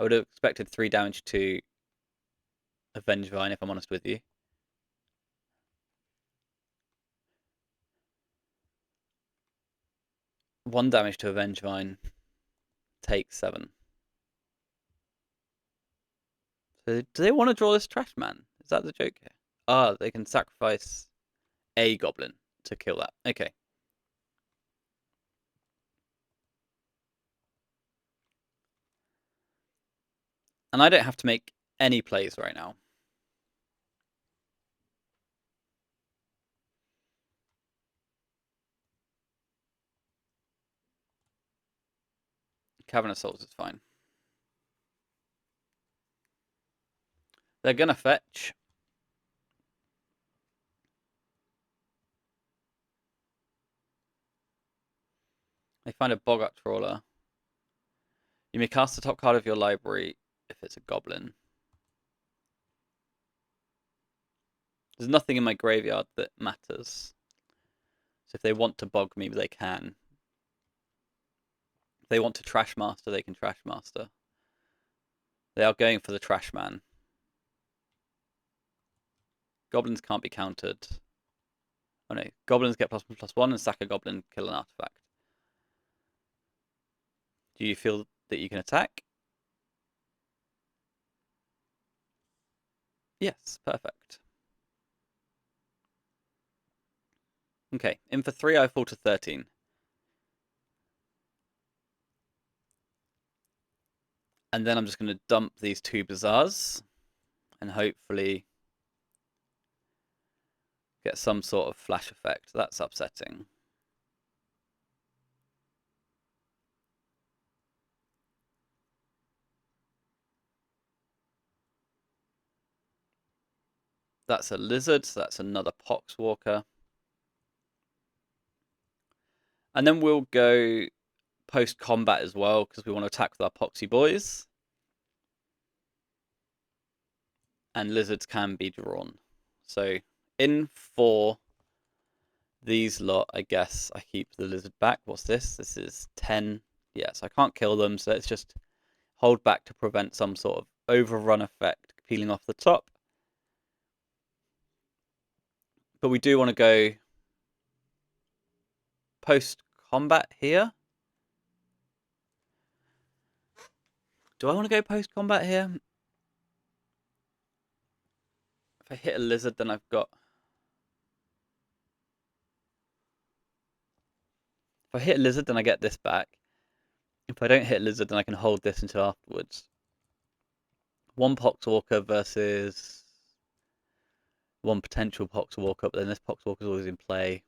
I would have expected 3 damage to a Vengevine, if I'm honest with you. One damage to a Vengevine takes 7. So do they want to draw this trash man? Is that the joke here? Ah, they can sacrifice a goblin to kill that. Okay. And I don't have to make any plays right now. Cavernous Souls is fine. They're gonna fetch. They find a Boggart Trawler. You may cast the top card of your library if it's a goblin. There's nothing in my graveyard that matters. So if they want to bog me, they can. If they want to Trash Master, they can Trash Master. They are going for the Trash Man. Goblins can't be countered. Oh no, goblins get +1/+1 and sack a goblin, kill an artifact. Do you feel that you can attack? Yes, perfect. Okay, in for 3, I fall to 13. And then I'm just going to dump these 2 Bazaars and hopefully get some sort of flash effect. That's upsetting. That's a lizard, so that's another poxwalker. And then we'll go post-combat as well, because we want to attack with our poxy boys. And lizards can be drawn. So in for these lot, I guess I keep the lizard back. What's this? This is 10. Yes, I can't kill them, so let's just hold back to prevent some sort of overrun effect peeling off the top. But we do want to go post-combat here. Do I want to go post-combat here? If I hit a lizard, then I've got... If I hit a lizard, then I get this back. If I don't hit a lizard, then I can hold this until afterwards. One Poxwalker versus one potential Poxwalker, but then this Poxwalker is always in play.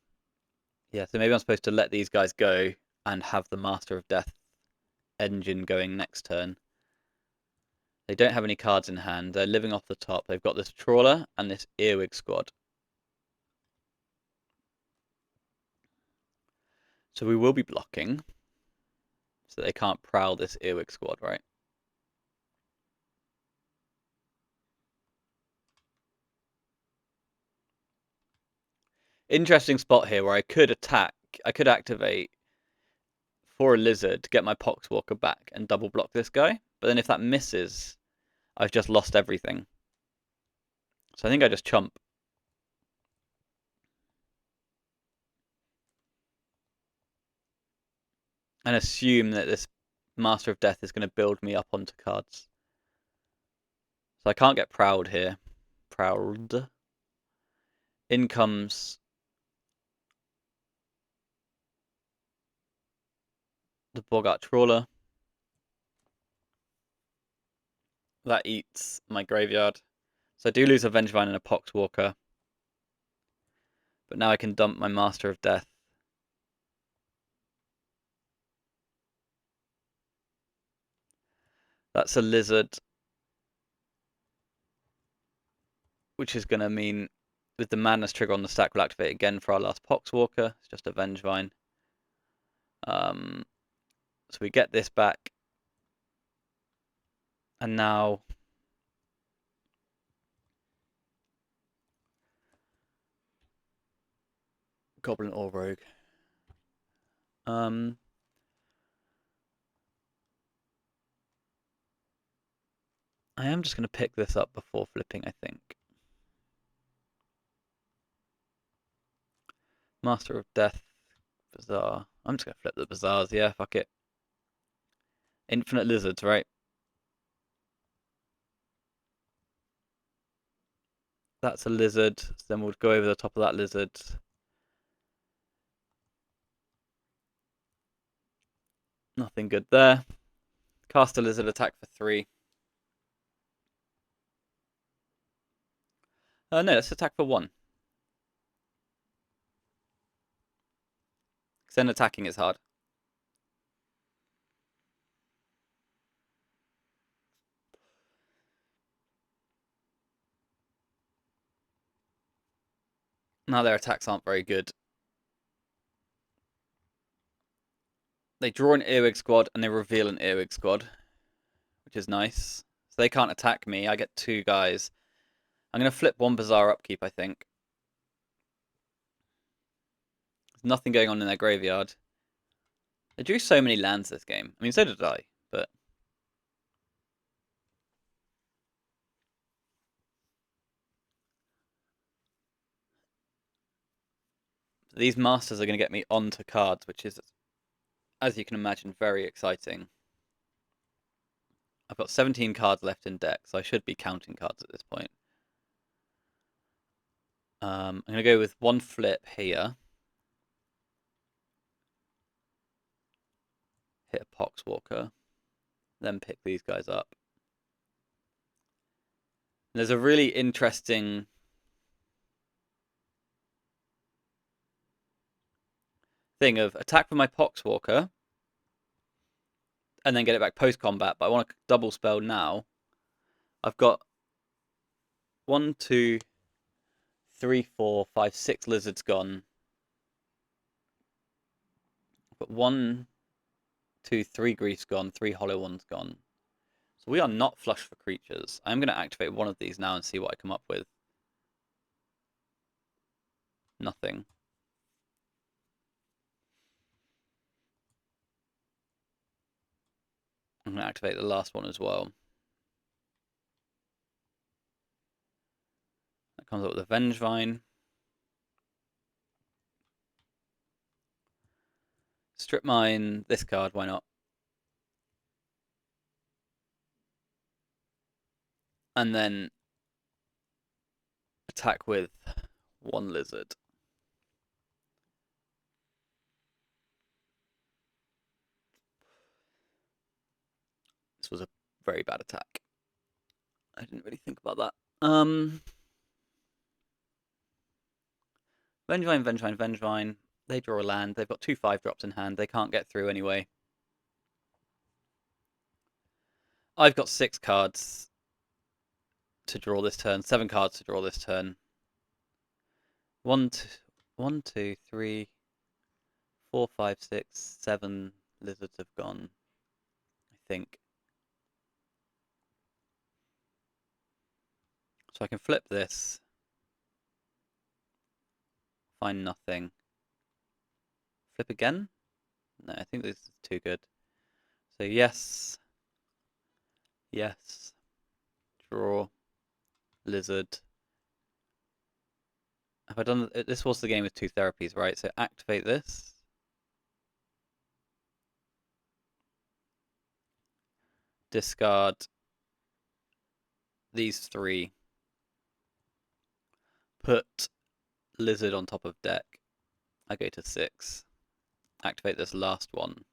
Yeah, so maybe I'm supposed to let these guys go and have the Master of Death engine going next turn. They don't have any cards in hand. They're living off the top. They've got this Trawler and this Earwig squad. So we will be blocking so they can't prowl this Earwig squad, right? Interesting spot here where I could attack. I could activate for a lizard, get my Poxwalker back and double block this guy. But then if that misses, I've just lost everything. So I think I just chump. And assume that this Master of Death is going to build me up onto cards. So I can't get proud here. Proud. In comes the Boggart Trawler. That eats my graveyard. So I do lose a Vengevine and a Poxwalker. But now I can dump my Master of Death. That's a lizard. Which is going to mean with the Madness trigger on the stack, we'll activate again for our last Poxwalker. It's just a Vengevine. So we get this back. And now Goblin or Rogue. I am just going to pick this up before flipping, I think. Master of Death, Bazaar. I'm just going to flip the Bazaars, yeah, fuck it. Infinite Lizards, right? That's a lizard. So then we'll go over the top of that lizard. Nothing good there. Cast a lizard, attack for 3. No, let's attack for 1. Because then attacking is hard. Now their attacks aren't very good. They draw an earwig squad and they reveal an earwig squad, which is nice. So they can't attack me. I get 2 guys. I'm going to flip 1 Bizarre Upkeep, I think. There's nothing going on in their graveyard. They drew so many lands this game. I mean, so did I, but... These masters are going to get me onto cards, which is, as you can imagine, very exciting. I've got 17 cards left in deck, so I should be counting cards at this point. I'm going to go with 1 flip here. Hit a Poxwalker. Then pick these guys up. There's a really interesting thing of attack for my Poxwalker and then get it back post-combat, but I want to double spell now. I've got 1, 2, 3, 4, 5, 6 lizards gone. I've got 1, 2, 3 griefs gone, 3 hollow ones gone. So we are not flush for creatures. I'm going to activate one of these now and see what I come up with. Nothing. I'm going to activate the last one as well. That comes up with a Vengevine. Strip mine this card, why not? And then attack with 1 lizard. This was a very bad attack. I didn't really think about that. Vengevine, Vengevine, Vengevine. They draw a land. They've got 2 5-drops in hand. They can't get through anyway. I've got 6 cards to draw this turn. 7 cards to draw this turn. 1, 2, 3, 4, 5, 6, 7 lizards have gone, I think. So I can flip this. Find nothing. Flip again? No, I think this is too good. So yes. Yes. Draw. Lizard. Have I done... This was the game with 2 therapies, right? So activate this. Discard these 3. Put lizard on top of deck. I go to 6. Activate this last one.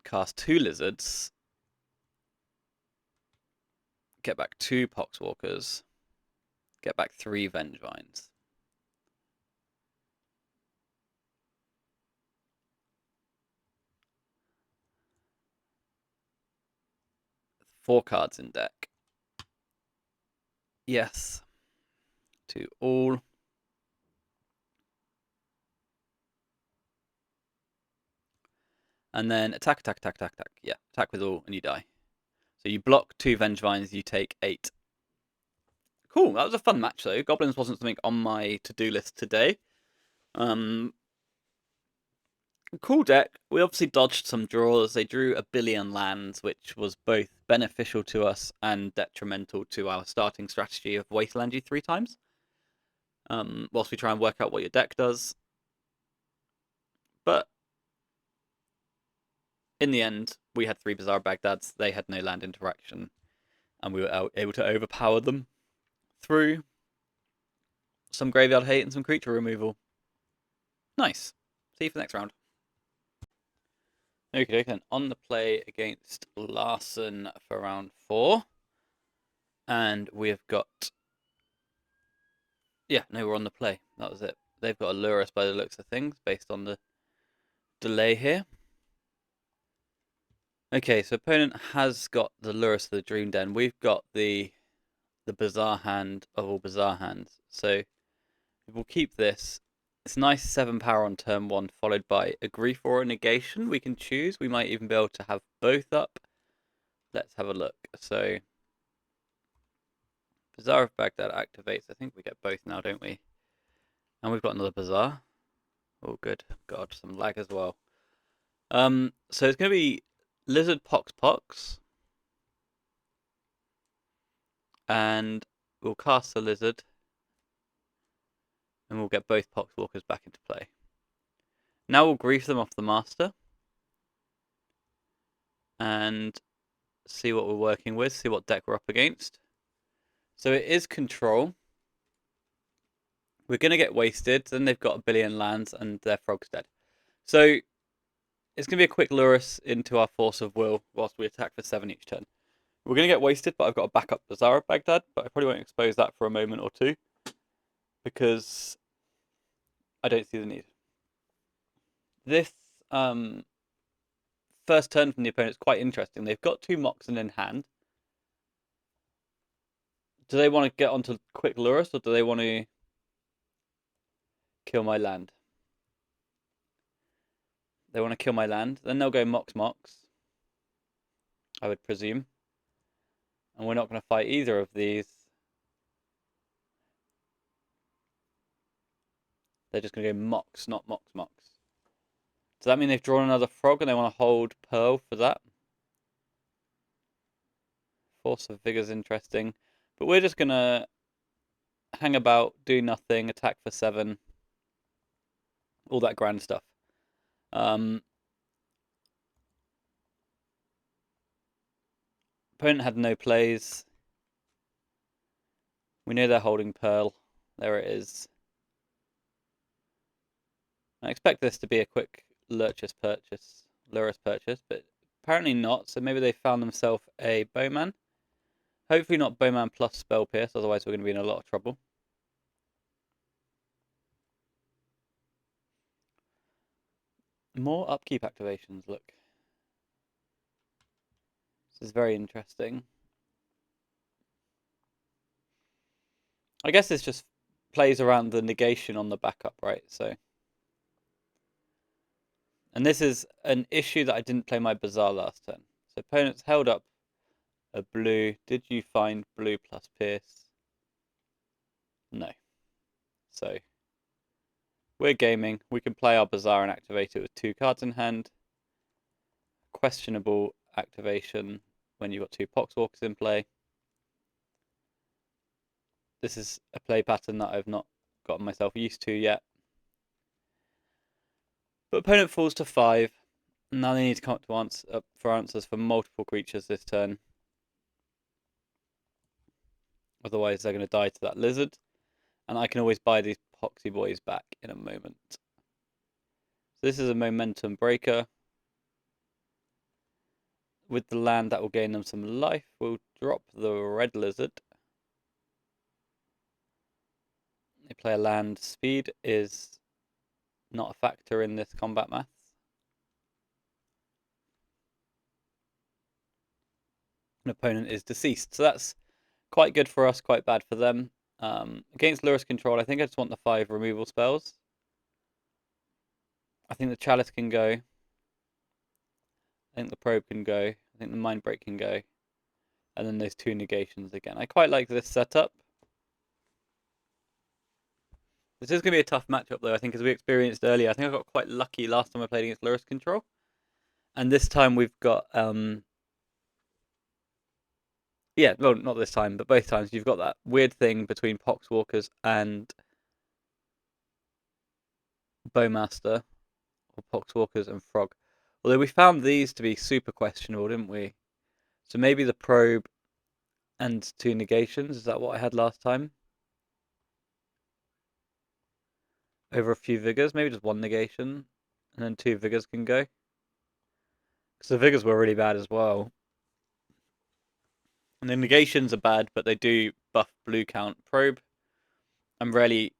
Cast 2 lizards. Get back 2 poxwalkers. Get back 3 Vengevines. 4 cards in deck. Yes. To all. And then attack, attack, attack, attack, attack. Yeah, attack with all and you die. So you block 2 Vengevines, you take 8. Cool, that was a fun match though. Goblins wasn't something on my to-do list today. Cool deck. We obviously dodged some draws. They drew a billion lands, which was both beneficial to us and detrimental to our starting strategy of wasteland you 3 times. Whilst we try and work out what your deck does. But in the end, we had 3 Bizarre Bagdads. They had no land interaction. and we were able to overpower them through some graveyard hate and some creature removal. Nice. See you for the next round. Okay, then on the play against Larson for round 4. And we've got... Yeah, no, we're on the play. That was it. They've got a lure us by the looks of things, based on the delay here. Okay, so opponent has got the lure us to the Dream Den. We've got the bizarre hand of all bizarre hands. So we'll keep this. It's nice 7 power on turn 1, followed by a grief or a negation we can choose. We might even be able to have both up. Let's have a look. So Bazaar of Baghdad activates. I think we get both now, don't we? And we've got another Bazaar. Oh, good. God, some lag as well. So it's going to be Lizard Pox. And we'll cast the Lizard. And we'll get both Poxwalkers back into play. Now we'll grief them off the Master. And see what we're working with. See what deck we're up against. So it is control. We're going to get wasted. Then they've got a billion lands and their frog's dead. So it's going to be a quick lure us into our force of will whilst we attack for 7 each turn. We're going to get wasted, but I've got a backup Bazaar of Baghdad, but I probably won't expose that for a moment or two because I don't see the need. This first turn from the opponent is quite interesting. They've got 2 Moxen in hand. Do they want to get onto quick lure us, or do they want to kill my land? They want to kill my land. Then they'll go Mox, I would presume. And we're not going to fight either of these. They're just going to go Mox, not Mox. Does that mean they've drawn another frog and they want to hold Pearl for that? Force of Vigor's interesting. But we're just going to hang about, do nothing, attack for 7. All that grand stuff. Opponent had no plays. We know they're holding Pearl. There it is. I expect this to be a quick Lurrus purchase, but apparently not. So maybe they found themselves a Bowman. Hopefully not Bowman plus Spell Pierce, otherwise we're going to be in a lot of trouble. More upkeep activations, look. This is very interesting. I guess this just plays around the negation on the backup, right? So, and this is an issue that I didn't play my Bazaar last turn. So opponents held up a blue. Did you find blue plus Pierce? No. So we're gaming. We can play our Bazaar and activate it with 2 cards in hand. Questionable activation when you've got 2 Poxwalkers in play. This is a play pattern that I've not gotten myself used to yet. But opponent falls to 5. Now they need to come up for answers for multiple creatures this turn. Otherwise they're going to die to that lizard. And I can always buy these Poxy boys back in a moment. So this is a momentum breaker. With the land that will gain them some life, we'll drop the red lizard. They play a land. Speed is not a factor in this combat maths. An opponent is deceased. So that's quite good for us, quite bad for them. Against Lurrus control, I think I just want the 5 removal spells. I think the Chalice can go. I think the Probe can go. I think the Mind Break can go. And then those 2 negations again. I quite like this setup. This is going to be a tough matchup, though, I think, as we experienced earlier. I think I got quite lucky last time I played against Lurrus control. And this time we've got... yeah, well, not this time, but both times you've got that weird thing between Poxwalkers and Bowmaster, or Poxwalkers and Frog. Although we found these to be super questionable, didn't we? So maybe the Probe And 2 negations. Is that what I had last time? Over a few vigors, maybe just 1 negation, and then 2 vigors can go. Because the vigors were really bad as well. And the negations are bad, but they do buff blue count. Probe, I'm really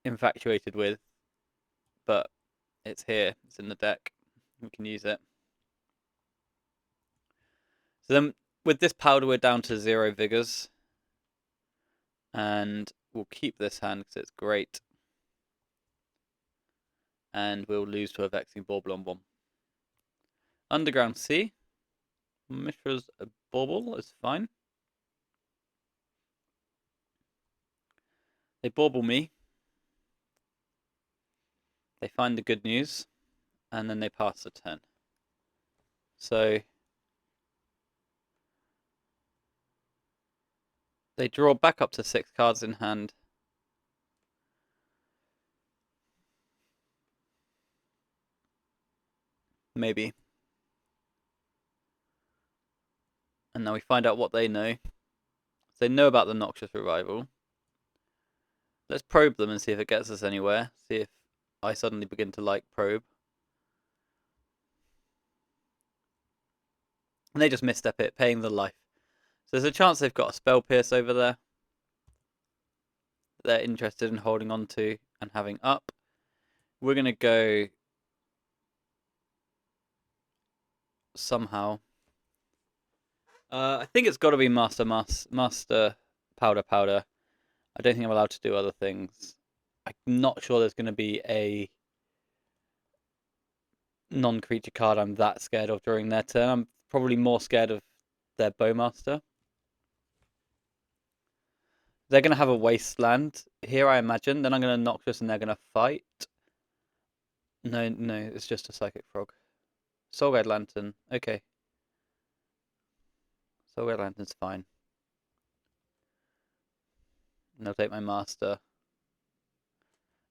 infatuated with, but it's here. It's in the deck. We can use it. So then, with this powder, we're down to 0 vigors. And we'll keep this hand because it's great. And we'll lose to a Vexing Bauble on 1. Underground Sea. Mishra's a Bauble is fine. They bauble me. They find the good news. And then they pass the turn. So they draw back up to 6 cards in hand. Maybe. And now we find out what they know. So they know about the Noxious Revival. Let's probe them and see if it gets us anywhere. See if I suddenly begin to like probe. And they just misstep it, paying the life. So there's a chance they've got a Spell Pierce over there. They're interested in holding on to and having up. We're going to go somehow. I think it's got to be Master Powder. I don't think I'm allowed to do other things. I'm not sure there's going to be a non-creature card I'm that scared of during their turn. I'm probably more scared of their Bowmaster. They're going to have a Wasteland here, I imagine. Then I'm going to Noxious and they're going to fight. No, it's just a Psychic Frog. Soul Guide Lantern. Okay. Soul Guide Lantern's fine. And I'll take my Master.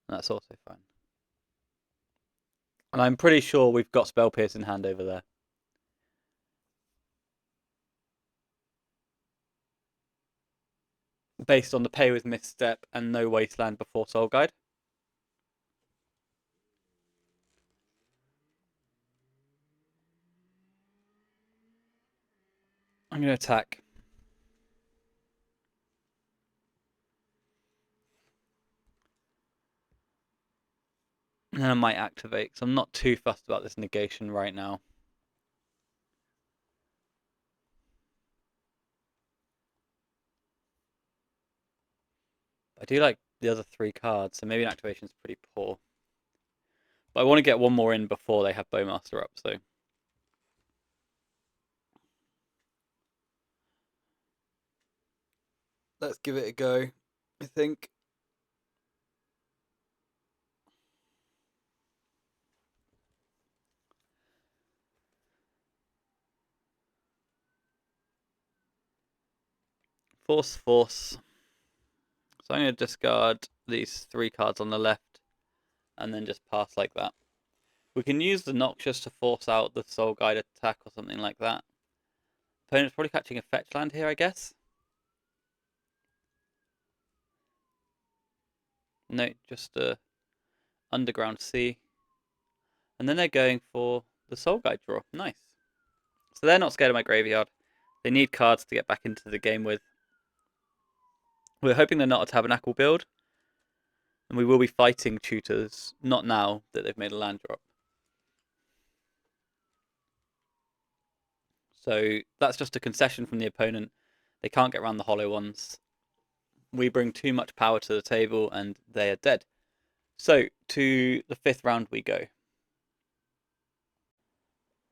And that's also fine. And I'm pretty sure we've got Spell Pierce in hand over there. Based on the pay with Misstep and no Wasteland before Soul Guide. I'm going to attack. And then I might activate, because I'm not too fussed about this negation right now. I do like the other 3 cards, so maybe an activation is pretty poor. But I want to get 1 more in before they have Bowmaster up, so. Let's give it a go, I think. Force. So I'm going to discard these 3 cards on the left, and then just pass like that. We can use the Noxious to force out the Soul Guide attack or something like that. Opponent's probably catching a fetch land here, I guess. No, just a Underground Sea. And then they're going for the Soul Guide draw. Nice. So they're not scared of my graveyard. They need cards to get back into the game with. We're hoping they're not a Tabernacle build. And we will be fighting tutors, not now that they've made a land drop. So that's just a concession from the opponent. They can't get around the hollow ones. We bring too much power to the table and they are dead. So to the 5th round we go.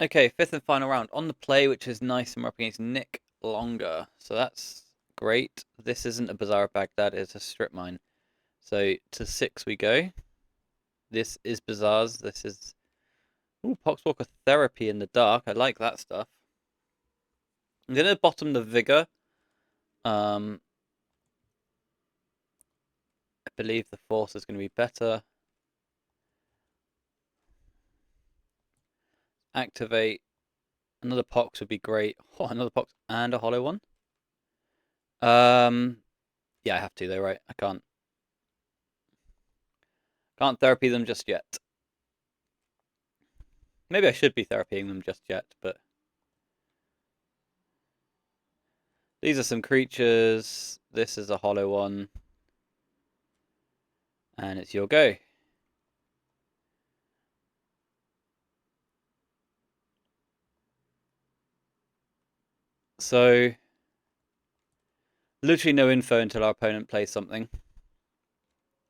Okay, 5th and final round. On the play, which is nice, and we're up against Nick Longer. So that's great. This isn't a Bazaar of Baghdad, it's a strip mine. So to 6 we go. This is Bazaars. This is Poxwalker Therapy in the dark. I like that stuff. I'm going to bottom the Vigor. I believe the Force is going to be better. Activate. Another Pox would be great. Oh, another Pox and a hollow one. Yeah, I have to though, right? I can't therapy them just yet. Maybe I should be therapying them just yet, but these are some creatures. This is a hollow one, and it's your go. So, literally no info until our opponent plays something.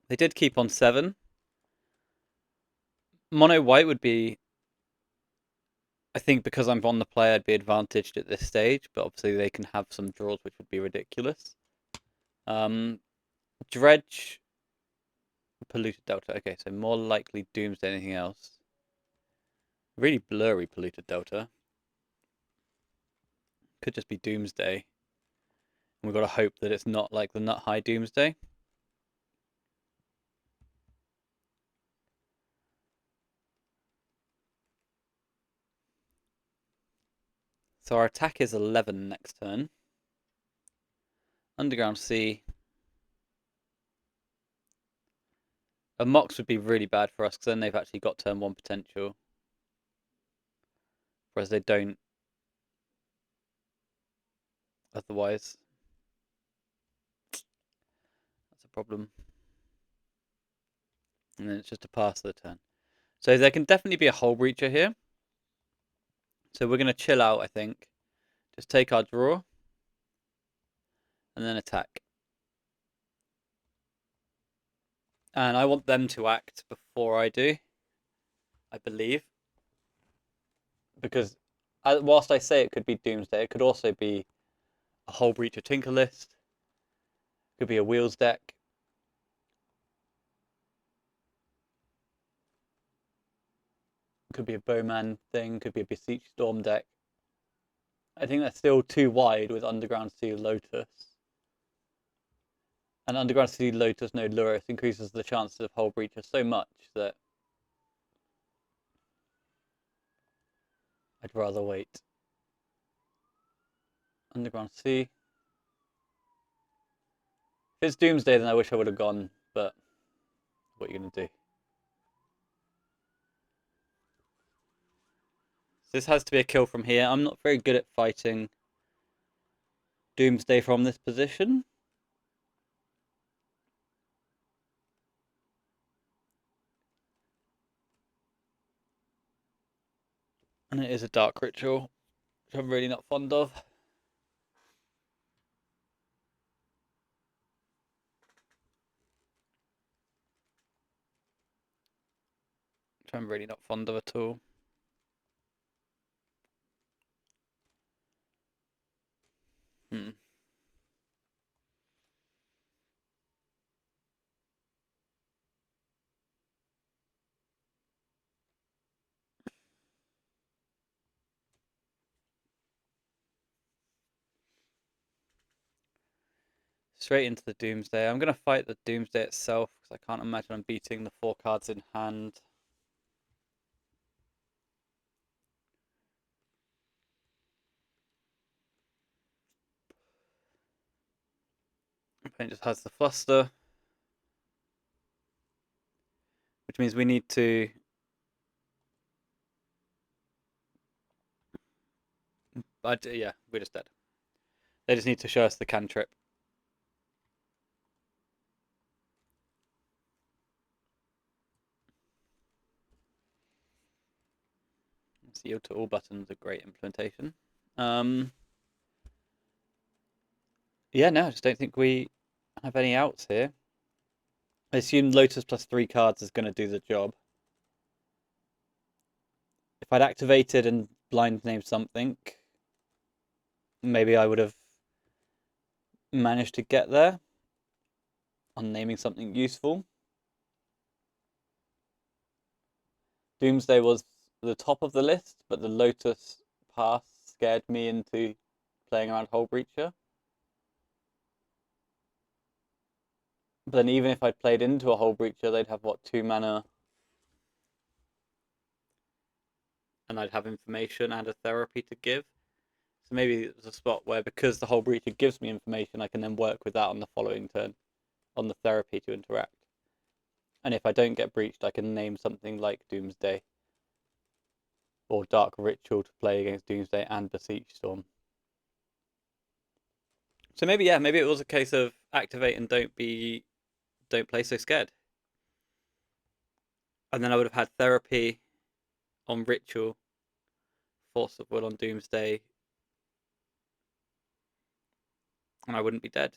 They did keep on 7. Mono white would be, I think, because I'm on the play, I'd be advantaged at this stage, but obviously they can have some draws which would be ridiculous. Dredge, polluted delta. Okay, so more likely dooms than anything else. Really blurry polluted delta. Could just be Doomsday. And we've got to hope that it's not like the Nut High Doomsday. So our attack is 11 next turn. Underground Sea. A Mox would be really bad for us because then they've actually got turn 1 potential. Whereas they don't otherwise. That's a problem. And then it's just a pass the turn. So there can definitely be a Hull Breacher here. So we're going to chill out, I think. Just take our draw. And then attack. And I want them to act before I do. I believe. Because whilst I say it could be Doomsday, it could also be a Hull Breacher Tinker list. Could be a Wheels deck. Could be a Bowman thing. Could be a Beseech Storm deck. I think that's still too wide with Underground Sea Lotus. And Underground Sea Lotus no Lurus increases the chances of Hull Breacher so much that I'd rather wait. Underground Sea. If it's Doomsday, then I wish I would have gone, but what are you going to do? So this has to be a kill from here. I'm not very good at fighting Doomsday from this position. And it is a dark ritual, which I'm really not fond of. Which I'm really not fond of at all. Hmm. Straight into the Doomsday. I'm going to fight the Doomsday itself because I can't imagine I'm beating the 4 cards in hand. Opponent just has the Fluster, which means we need to. Yeah, we're just dead. They just need to show us the cantrip. Yield to all buttons, a great implementation. Yeah, no, I just don't think we have any outs here. I assume Lotus plus 3 cards is going to do the job. If I'd activated and blind named something, maybe I would have managed to get there on naming something useful. Doomsday was the top of the list, but the Lotus pass scared me into playing around Hull Breacher. But then even if I'd played into a Hull Breacher, they'd have, what, 2 mana? And I'd have information and a therapy to give. So maybe it's a spot where, because the whole breacher gives me information, I can then work with that on the following turn, on the therapy to interact. And if I don't get breached, I can name something like Doomsday or Dark Ritual to play against Doomsday and Beseech Storm. So maybe, yeah, maybe it was a case of activate and don't play so scared. And then I would have had therapy on Ritual, Force of Will on Doomsday, and I wouldn't be dead.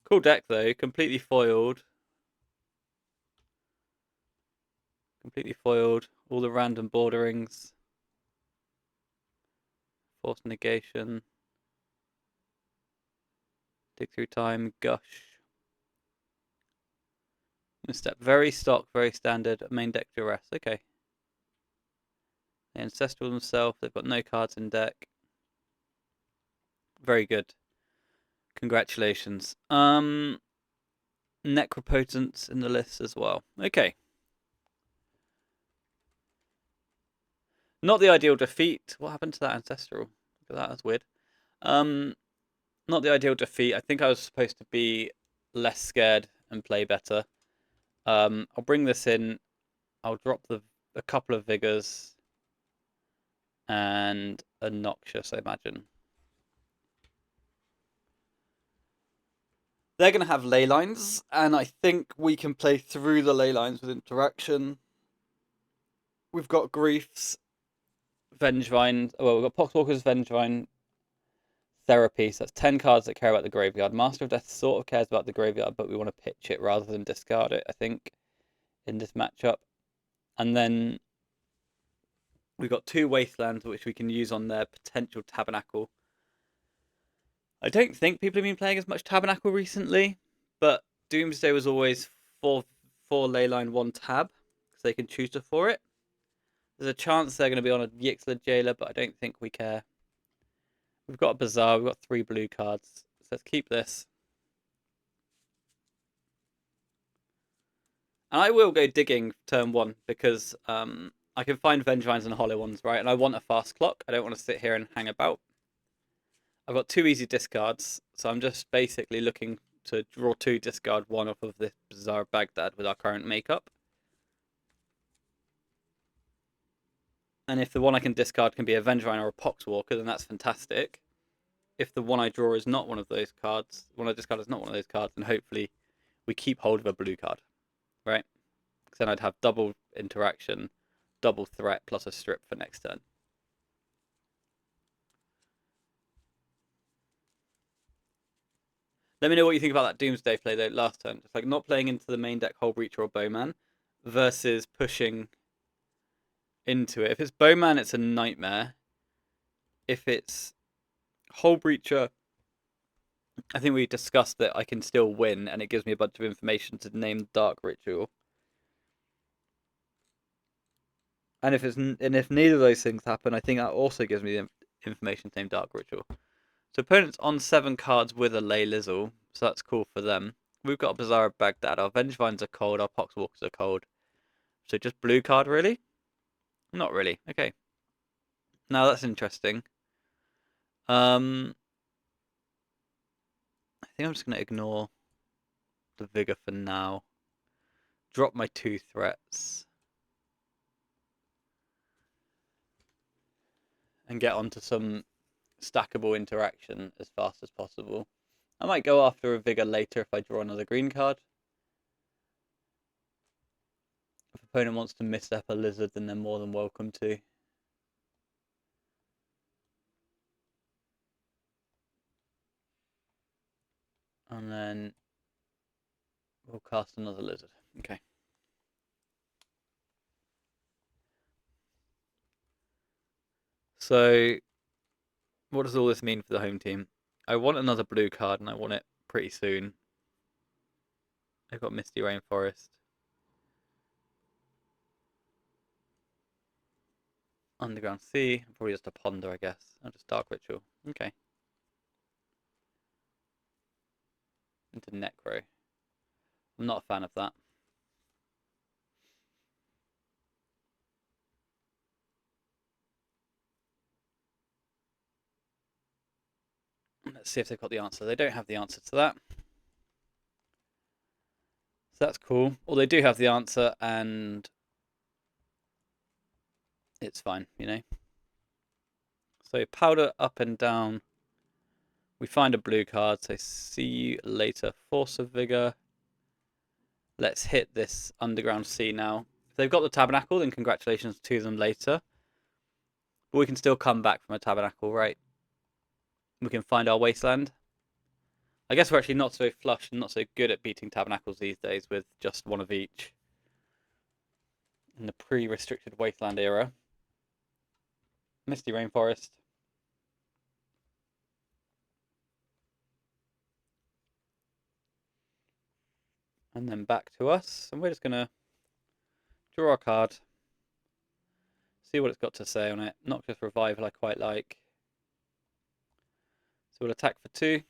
Cool deck though, completely foiled. Completely foiled. All the random borderings. Force negation. Dig through time. Gush. Misstep. Very stock, very standard. Main deck duress. Okay. The Ancestral themselves, they've got no cards in deck. Very good. Congratulations. Necropotence in the list as well. Okay. Not the ideal defeat. What happened to that Ancestral? Look at that, that's weird. Not the ideal defeat. I think I was supposed to be less scared and play better. I'll bring this in. I'll drop a couple of vigors and a noxious, I imagine. They're going to have ley lines, and I think we can play through the ley lines with interaction. We've got Griefs, Vengevine. Well, we've got Poxwalkers, Vengevine, Therapy. So that's 10 cards that care about the graveyard. Master of Death sort of cares about the graveyard, but we want to pitch it rather than discard it, I think, in this matchup. And then we've got 2 Wastelands, which we can use on their potential Tabernacle. I don't think people have been playing as much Tabernacle recently, but Doomsday was always 4 leyline, 1 tab, so they can choose to for it. There's a chance they're going to be on a Yixler Jailer, but I don't think we care. We've got a Bazaar, we've got 3 blue cards, so let's keep this. And I will go digging turn 1, because I can find Vengevines and Hollow Ones, right? And I want a fast clock. I don't want to sit here and hang about. I've got 2 easy discards, so I'm just basically looking to draw 2, discard 1 off of this Bizarre Baghdad with our current makeup. And if the one I can discard can be a Vengevine or a Poxwalker, then that's fantastic. If the one I draw is not one of those cards, the one I discard is not one of those cards, then hopefully we keep hold of a blue card, right? Because then I'd have double interaction, double threat, plus a strip for next turn. Let me know what you think about that Doomsday play though last turn. Just like not playing into the main deck Hull Breacher or Bowman versus pushing into it. If it's Bowman, it's a nightmare. If it's Hull Breacher, I think we discussed that I can still win, and it gives me a bunch of information to name Dark Ritual. And if neither of those things happen, I think that also gives me the information to name Dark Ritual. So opponent's on 7 cards with a Ley Lizzle, so that's cool for them. We've got a Bizarre Baghdad. Our Vengevines are cold. Our Poxwalkers are cold. So just blue card, really? Not really. Okay. Now that's interesting. I think I'm just going to ignore the Vigor for now. Drop my 2 threats. And get onto some stackable interaction as fast as possible. I might go after a Vigor later if I draw another green card. If opponent wants to misstep a Lizard, then they're more than welcome to. And then we'll cast another Lizard. Okay. So, what does all this mean for the home team? I want another blue card, and I want it pretty soon. I've got Misty Rainforest. Underground Sea. Probably just a Ponder, I guess. I'll just Dark Ritual. Okay. Into Necro. I'm not a fan of that. Let's see if they've got the answer. They don't have the answer to that. So that's cool. Or they do have the answer and it's fine, you know. So powder up and down. We find a blue card. So see you later. Force of Vigor. Let's hit this Underground Sea now. If they've got the Tabernacle, then congratulations to them later. But we can still come back from a Tabernacle, right? We can find our Wasteland. I guess we're actually not so flush and not so good at beating Tabernacles these days with just one of each. In the pre-restricted Wasteland era. Misty Rainforest. And then back to us. And we're just going to draw a card. See what it's got to say on it. Noxious Revival I quite like. So we'll attack for 2.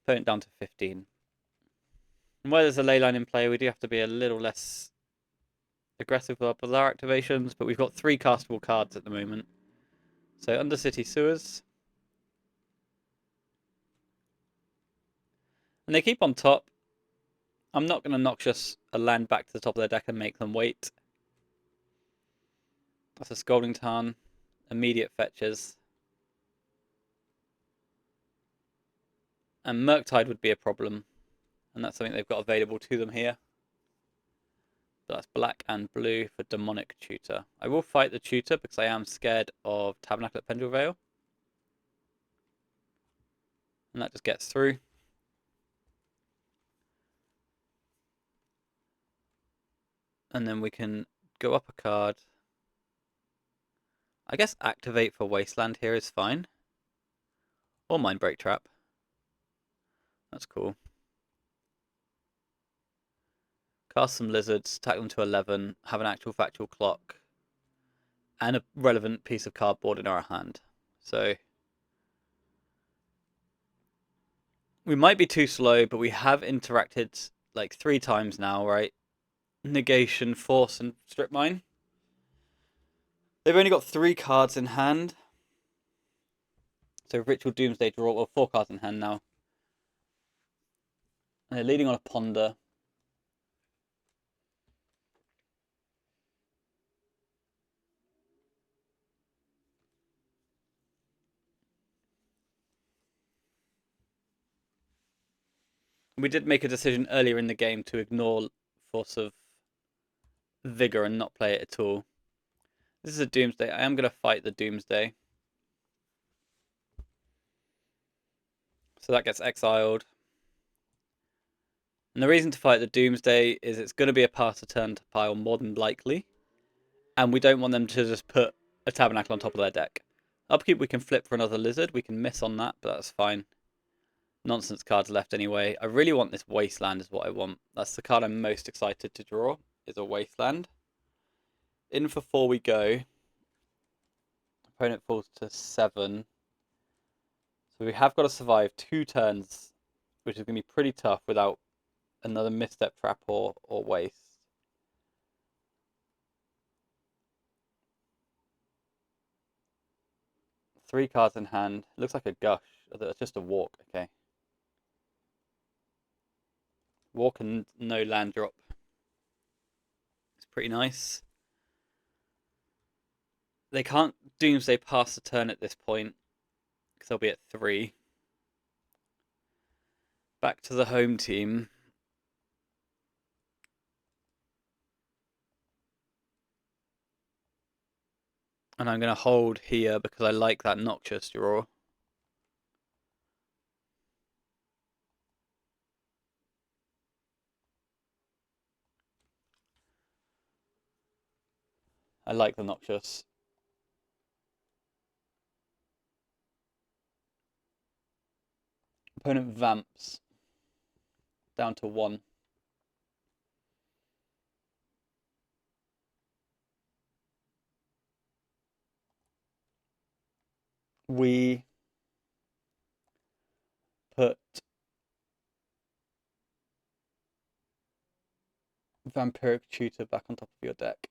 Opponent down to 15. And where there's a ley line in play, we do have to be a little less aggressive with our Bazaar activations, but we've got 3 castable cards at the moment. So Undercity Sewers. And they keep on top. I'm not going to Noxious a land back to the top of their deck and make them wait. That's a Scalding Tarn. Immediate fetches. And Murktide would be a problem. And that's something they've got available to them here. But that's black and blue for Demonic Tutor. I will fight the Tutor because I am scared of Tabernacle at Pendrell Vale. And that just gets through. And then we can go up a card. I guess activate for Wasteland here is fine. Or Mindbreak Trap. That's cool. Cast some Lizards, attack them to 11, have an actual factual clock, and a relevant piece of cardboard in our hand. So we might be too slow, but we have interacted like 3 times now, right? Negation, Force, and Strip Mine. They've only got 3 cards in hand. So Ritual Doomsday draw, or 4 cards in hand now. And they're leading on a Ponder. We did make a decision earlier in the game to ignore Force of Vigor and not play it at all. This is a Doomsday. I am going to fight the Doomsday. So that gets exiled. And the reason to fight the Doomsday is it's going to be a pass a turn to pile more than likely. And we don't want them to just put a Tabernacle on top of their deck. Upkeep we can flip for another Lizard. We can miss on that, but that's fine. Nonsense cards left anyway. I really want this Wasteland is what I want. That's the card I'm most excited to draw, is a Wasteland. In for 4 we go. Opponent falls to 7. So we have got to survive 2 turns, which is going to be pretty tough without another misstep trap or waste. Three cards in hand. It looks like a gush. It's just a walk. Okay. Walk and no land drop. It's pretty nice. They can't Doomsday pass the turn at this point because they'll be at 3. Back to the home team. And I'm going to hold here because I like that Noxious draw. I like the Noxious. Opponent vamps down to 1. We put Vampiric Tutor back on top of your deck.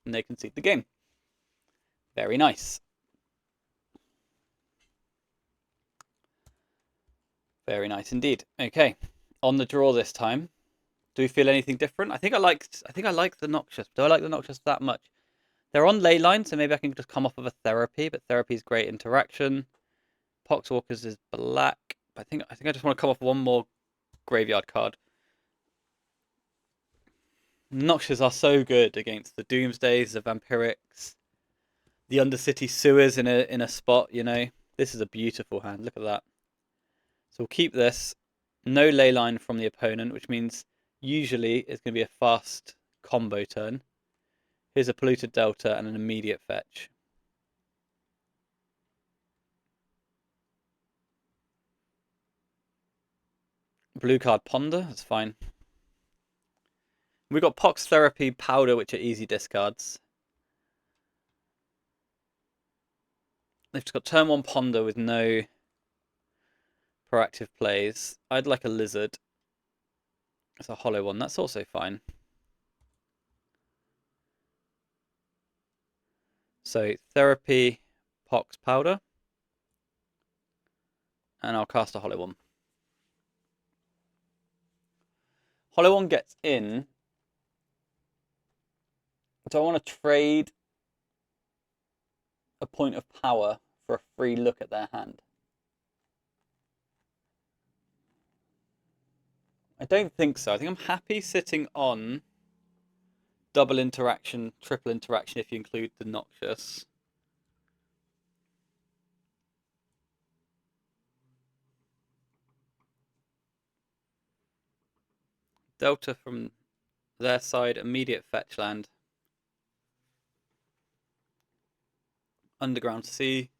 and they concede the game. Very nice. Very nice indeed. Okay, on the draw this time. Do we feel anything different? I think I like the Noxious. Do I like the Noxious that much? They're on ley line, so maybe I can just come off of a Therapy, but Therapy is great interaction. Poxwalkers is black. I think I just want to come off one more graveyard card. Noxious are so good against the Doomsdays, the Vampirics, the Undercity Sewers in a spot, you know. This is a beautiful hand. Look at that. So we'll keep this. No ley line from the opponent, which means usually it's going to be a fast combo turn. Here's a Polluted Delta and an immediate fetch. Blue card Ponder, that's fine. We've got Pox Therapy, Powder, which are easy discards. They've just got turn 1 Ponder with no proactive plays. I'd like a Lizard. It's a hollow one, that's also fine. So Therapy, Pox, Powder. And I'll cast a hollow one. Hollow one gets in. Do I want to trade a point of power for a free look at their hand? I don't think so. I think I'm happy sitting on double interaction, triple interaction if you include the Noxious. Delta from their side, immediate fetch land. Underground Sea.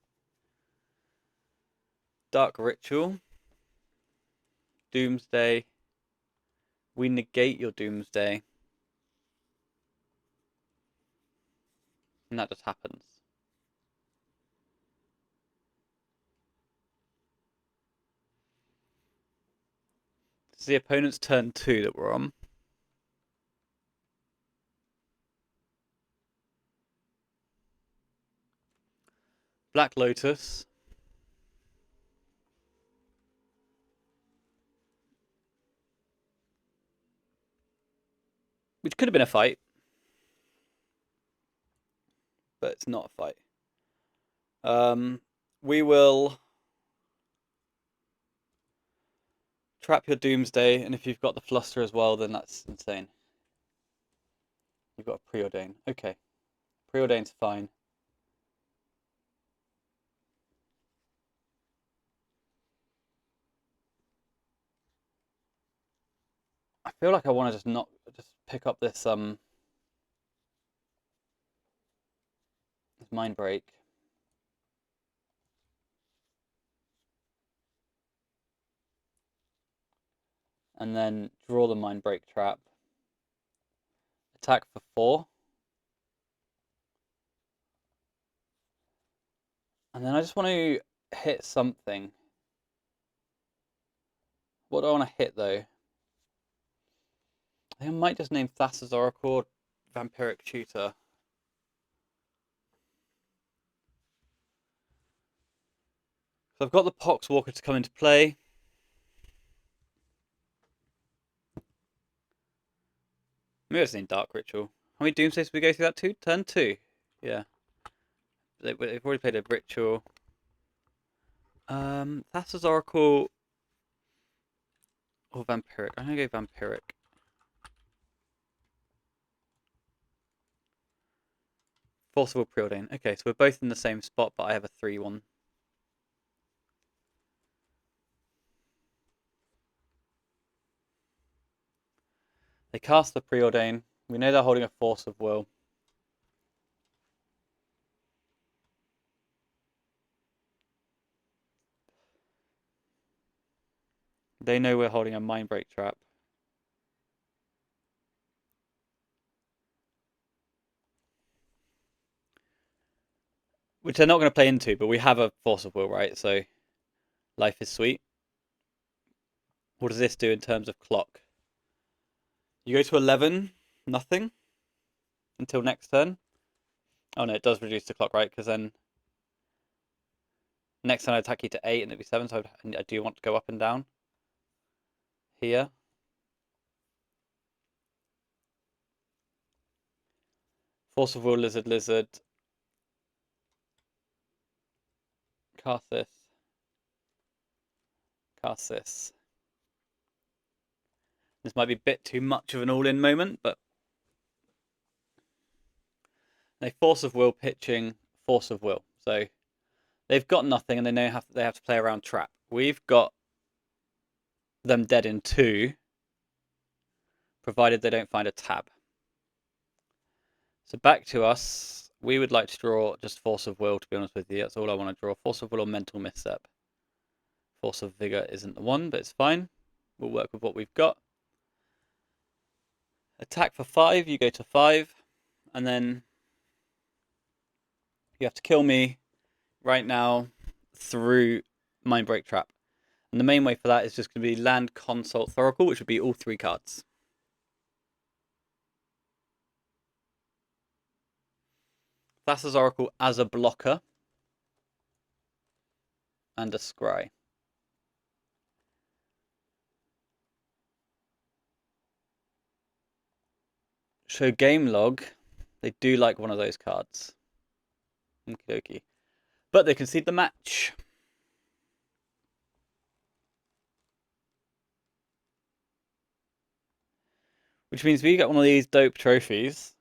Dark Ritual. Doomsday. We negate your Doomsday. And that just happens. This is the opponent's turn 2 that we're on. Black Lotus. Which could have been a fight. But it's not a fight. We will trap your Doomsday, and if you've got the Fluster as well, then that's insane. You've got a Preordain. Okay. Preordain's fine. I feel like I want to just pick up this Mind Break. And then draw the Mind Break trap. Attack for 4. And then I just want to hit something. What do I want to hit though? I think I might just name Thassa's Oracle or Vampiric Tutor. So I've got the Poxwalker to come into play. Maybe it's named Dark Ritual. How many Doomsdays did we go through that too? Turn 2. Yeah. They've already played a Ritual. Thassa's Oracle or Vampiric. I'm going to go Vampiric. Forcible Preordain. Okay, so we're both in the same spot, but I have a 3-1. They cast the Preordain. We know they're holding a Force of Will. They know we're holding a Mind Break trap. Which they're not going to play into, but we have a Force of Will, right? So life is sweet. What does this do in terms of clock? You go to 11, nothing, until next turn. Oh no, it does reduce the clock, right? Because then next time I attack you to 8 and it'd be 7, so I do want to go up and down here. Force of Will, Lizard, Lizard. Cast this. Cast this. This might be a bit too much of an all-in moment, but they Force of Will pitching Force of Will. So they've got nothing, and they have to play around trap. We've got them dead in 2, provided they don't find a tab. So back to us. We would like to draw just Force of Will, to be honest with you. That's all I want to draw. Force of Will or Mental Misstep. Force of Vigor isn't the one, but it's fine. We'll work with what we've got. Attack for 5, you go to 5, and then you have to kill me right now through Mind Break Trap. And the main way for that is just going to be land Consult Thoracle, which would be all 3 cards. Thassa's Oracle as a blocker. And a Scry. Show game log. They do like one of those cards. Okie dokie. But they concede the match. Which means we get one of these dope trophies.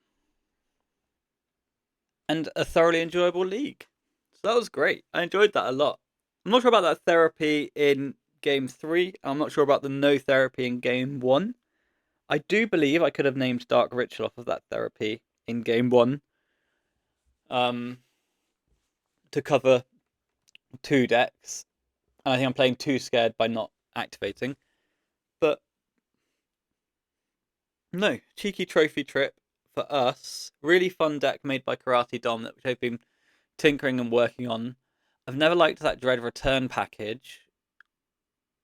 And a thoroughly enjoyable league. So that was great. I enjoyed that a lot. I'm not sure about that therapy in game 3. I'm not sure about the no therapy in game 1. I do believe I could have named Dark Ritual off of that therapy in game 1. To cover 2 decks. And I think I'm playing too scared by not activating. But no, cheeky trophy trip for us. Really fun deck made by KarateDom that I've been tinkering and working on. I've never liked that Dread Return package,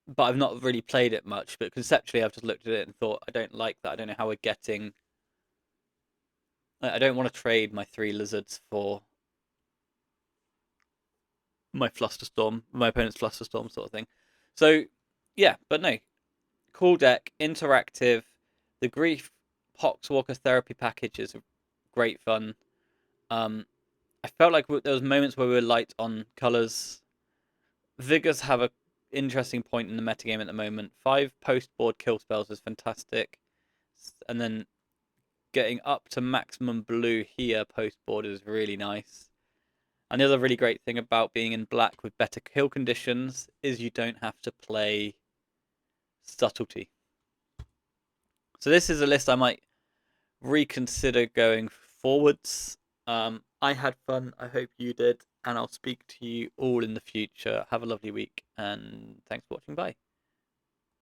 but I've not really played it much. But conceptually, I've just looked at it and thought, I don't like that. I don't know how we're getting. I don't want to trade my 3 lizards for my Flusterstorm, my opponent's Flusterstorm sort of thing. So, yeah, but no. Cool deck, interactive. The Grief Poxwalkers therapy package is great fun. I felt like there was moments where we were light on colours. Vigors have a interesting point in the metagame at the moment. 5 post-board kill spells is fantastic. And then getting up to maximum blue here post-board is really nice. And the other really great thing about being in black with better kill conditions is you don't have to play subtlety. So this is a list I might reconsider going forwards. I had fun. I hope you did. And I'll speak to you all in the future. Have a lovely week. And thanks for watching. Bye.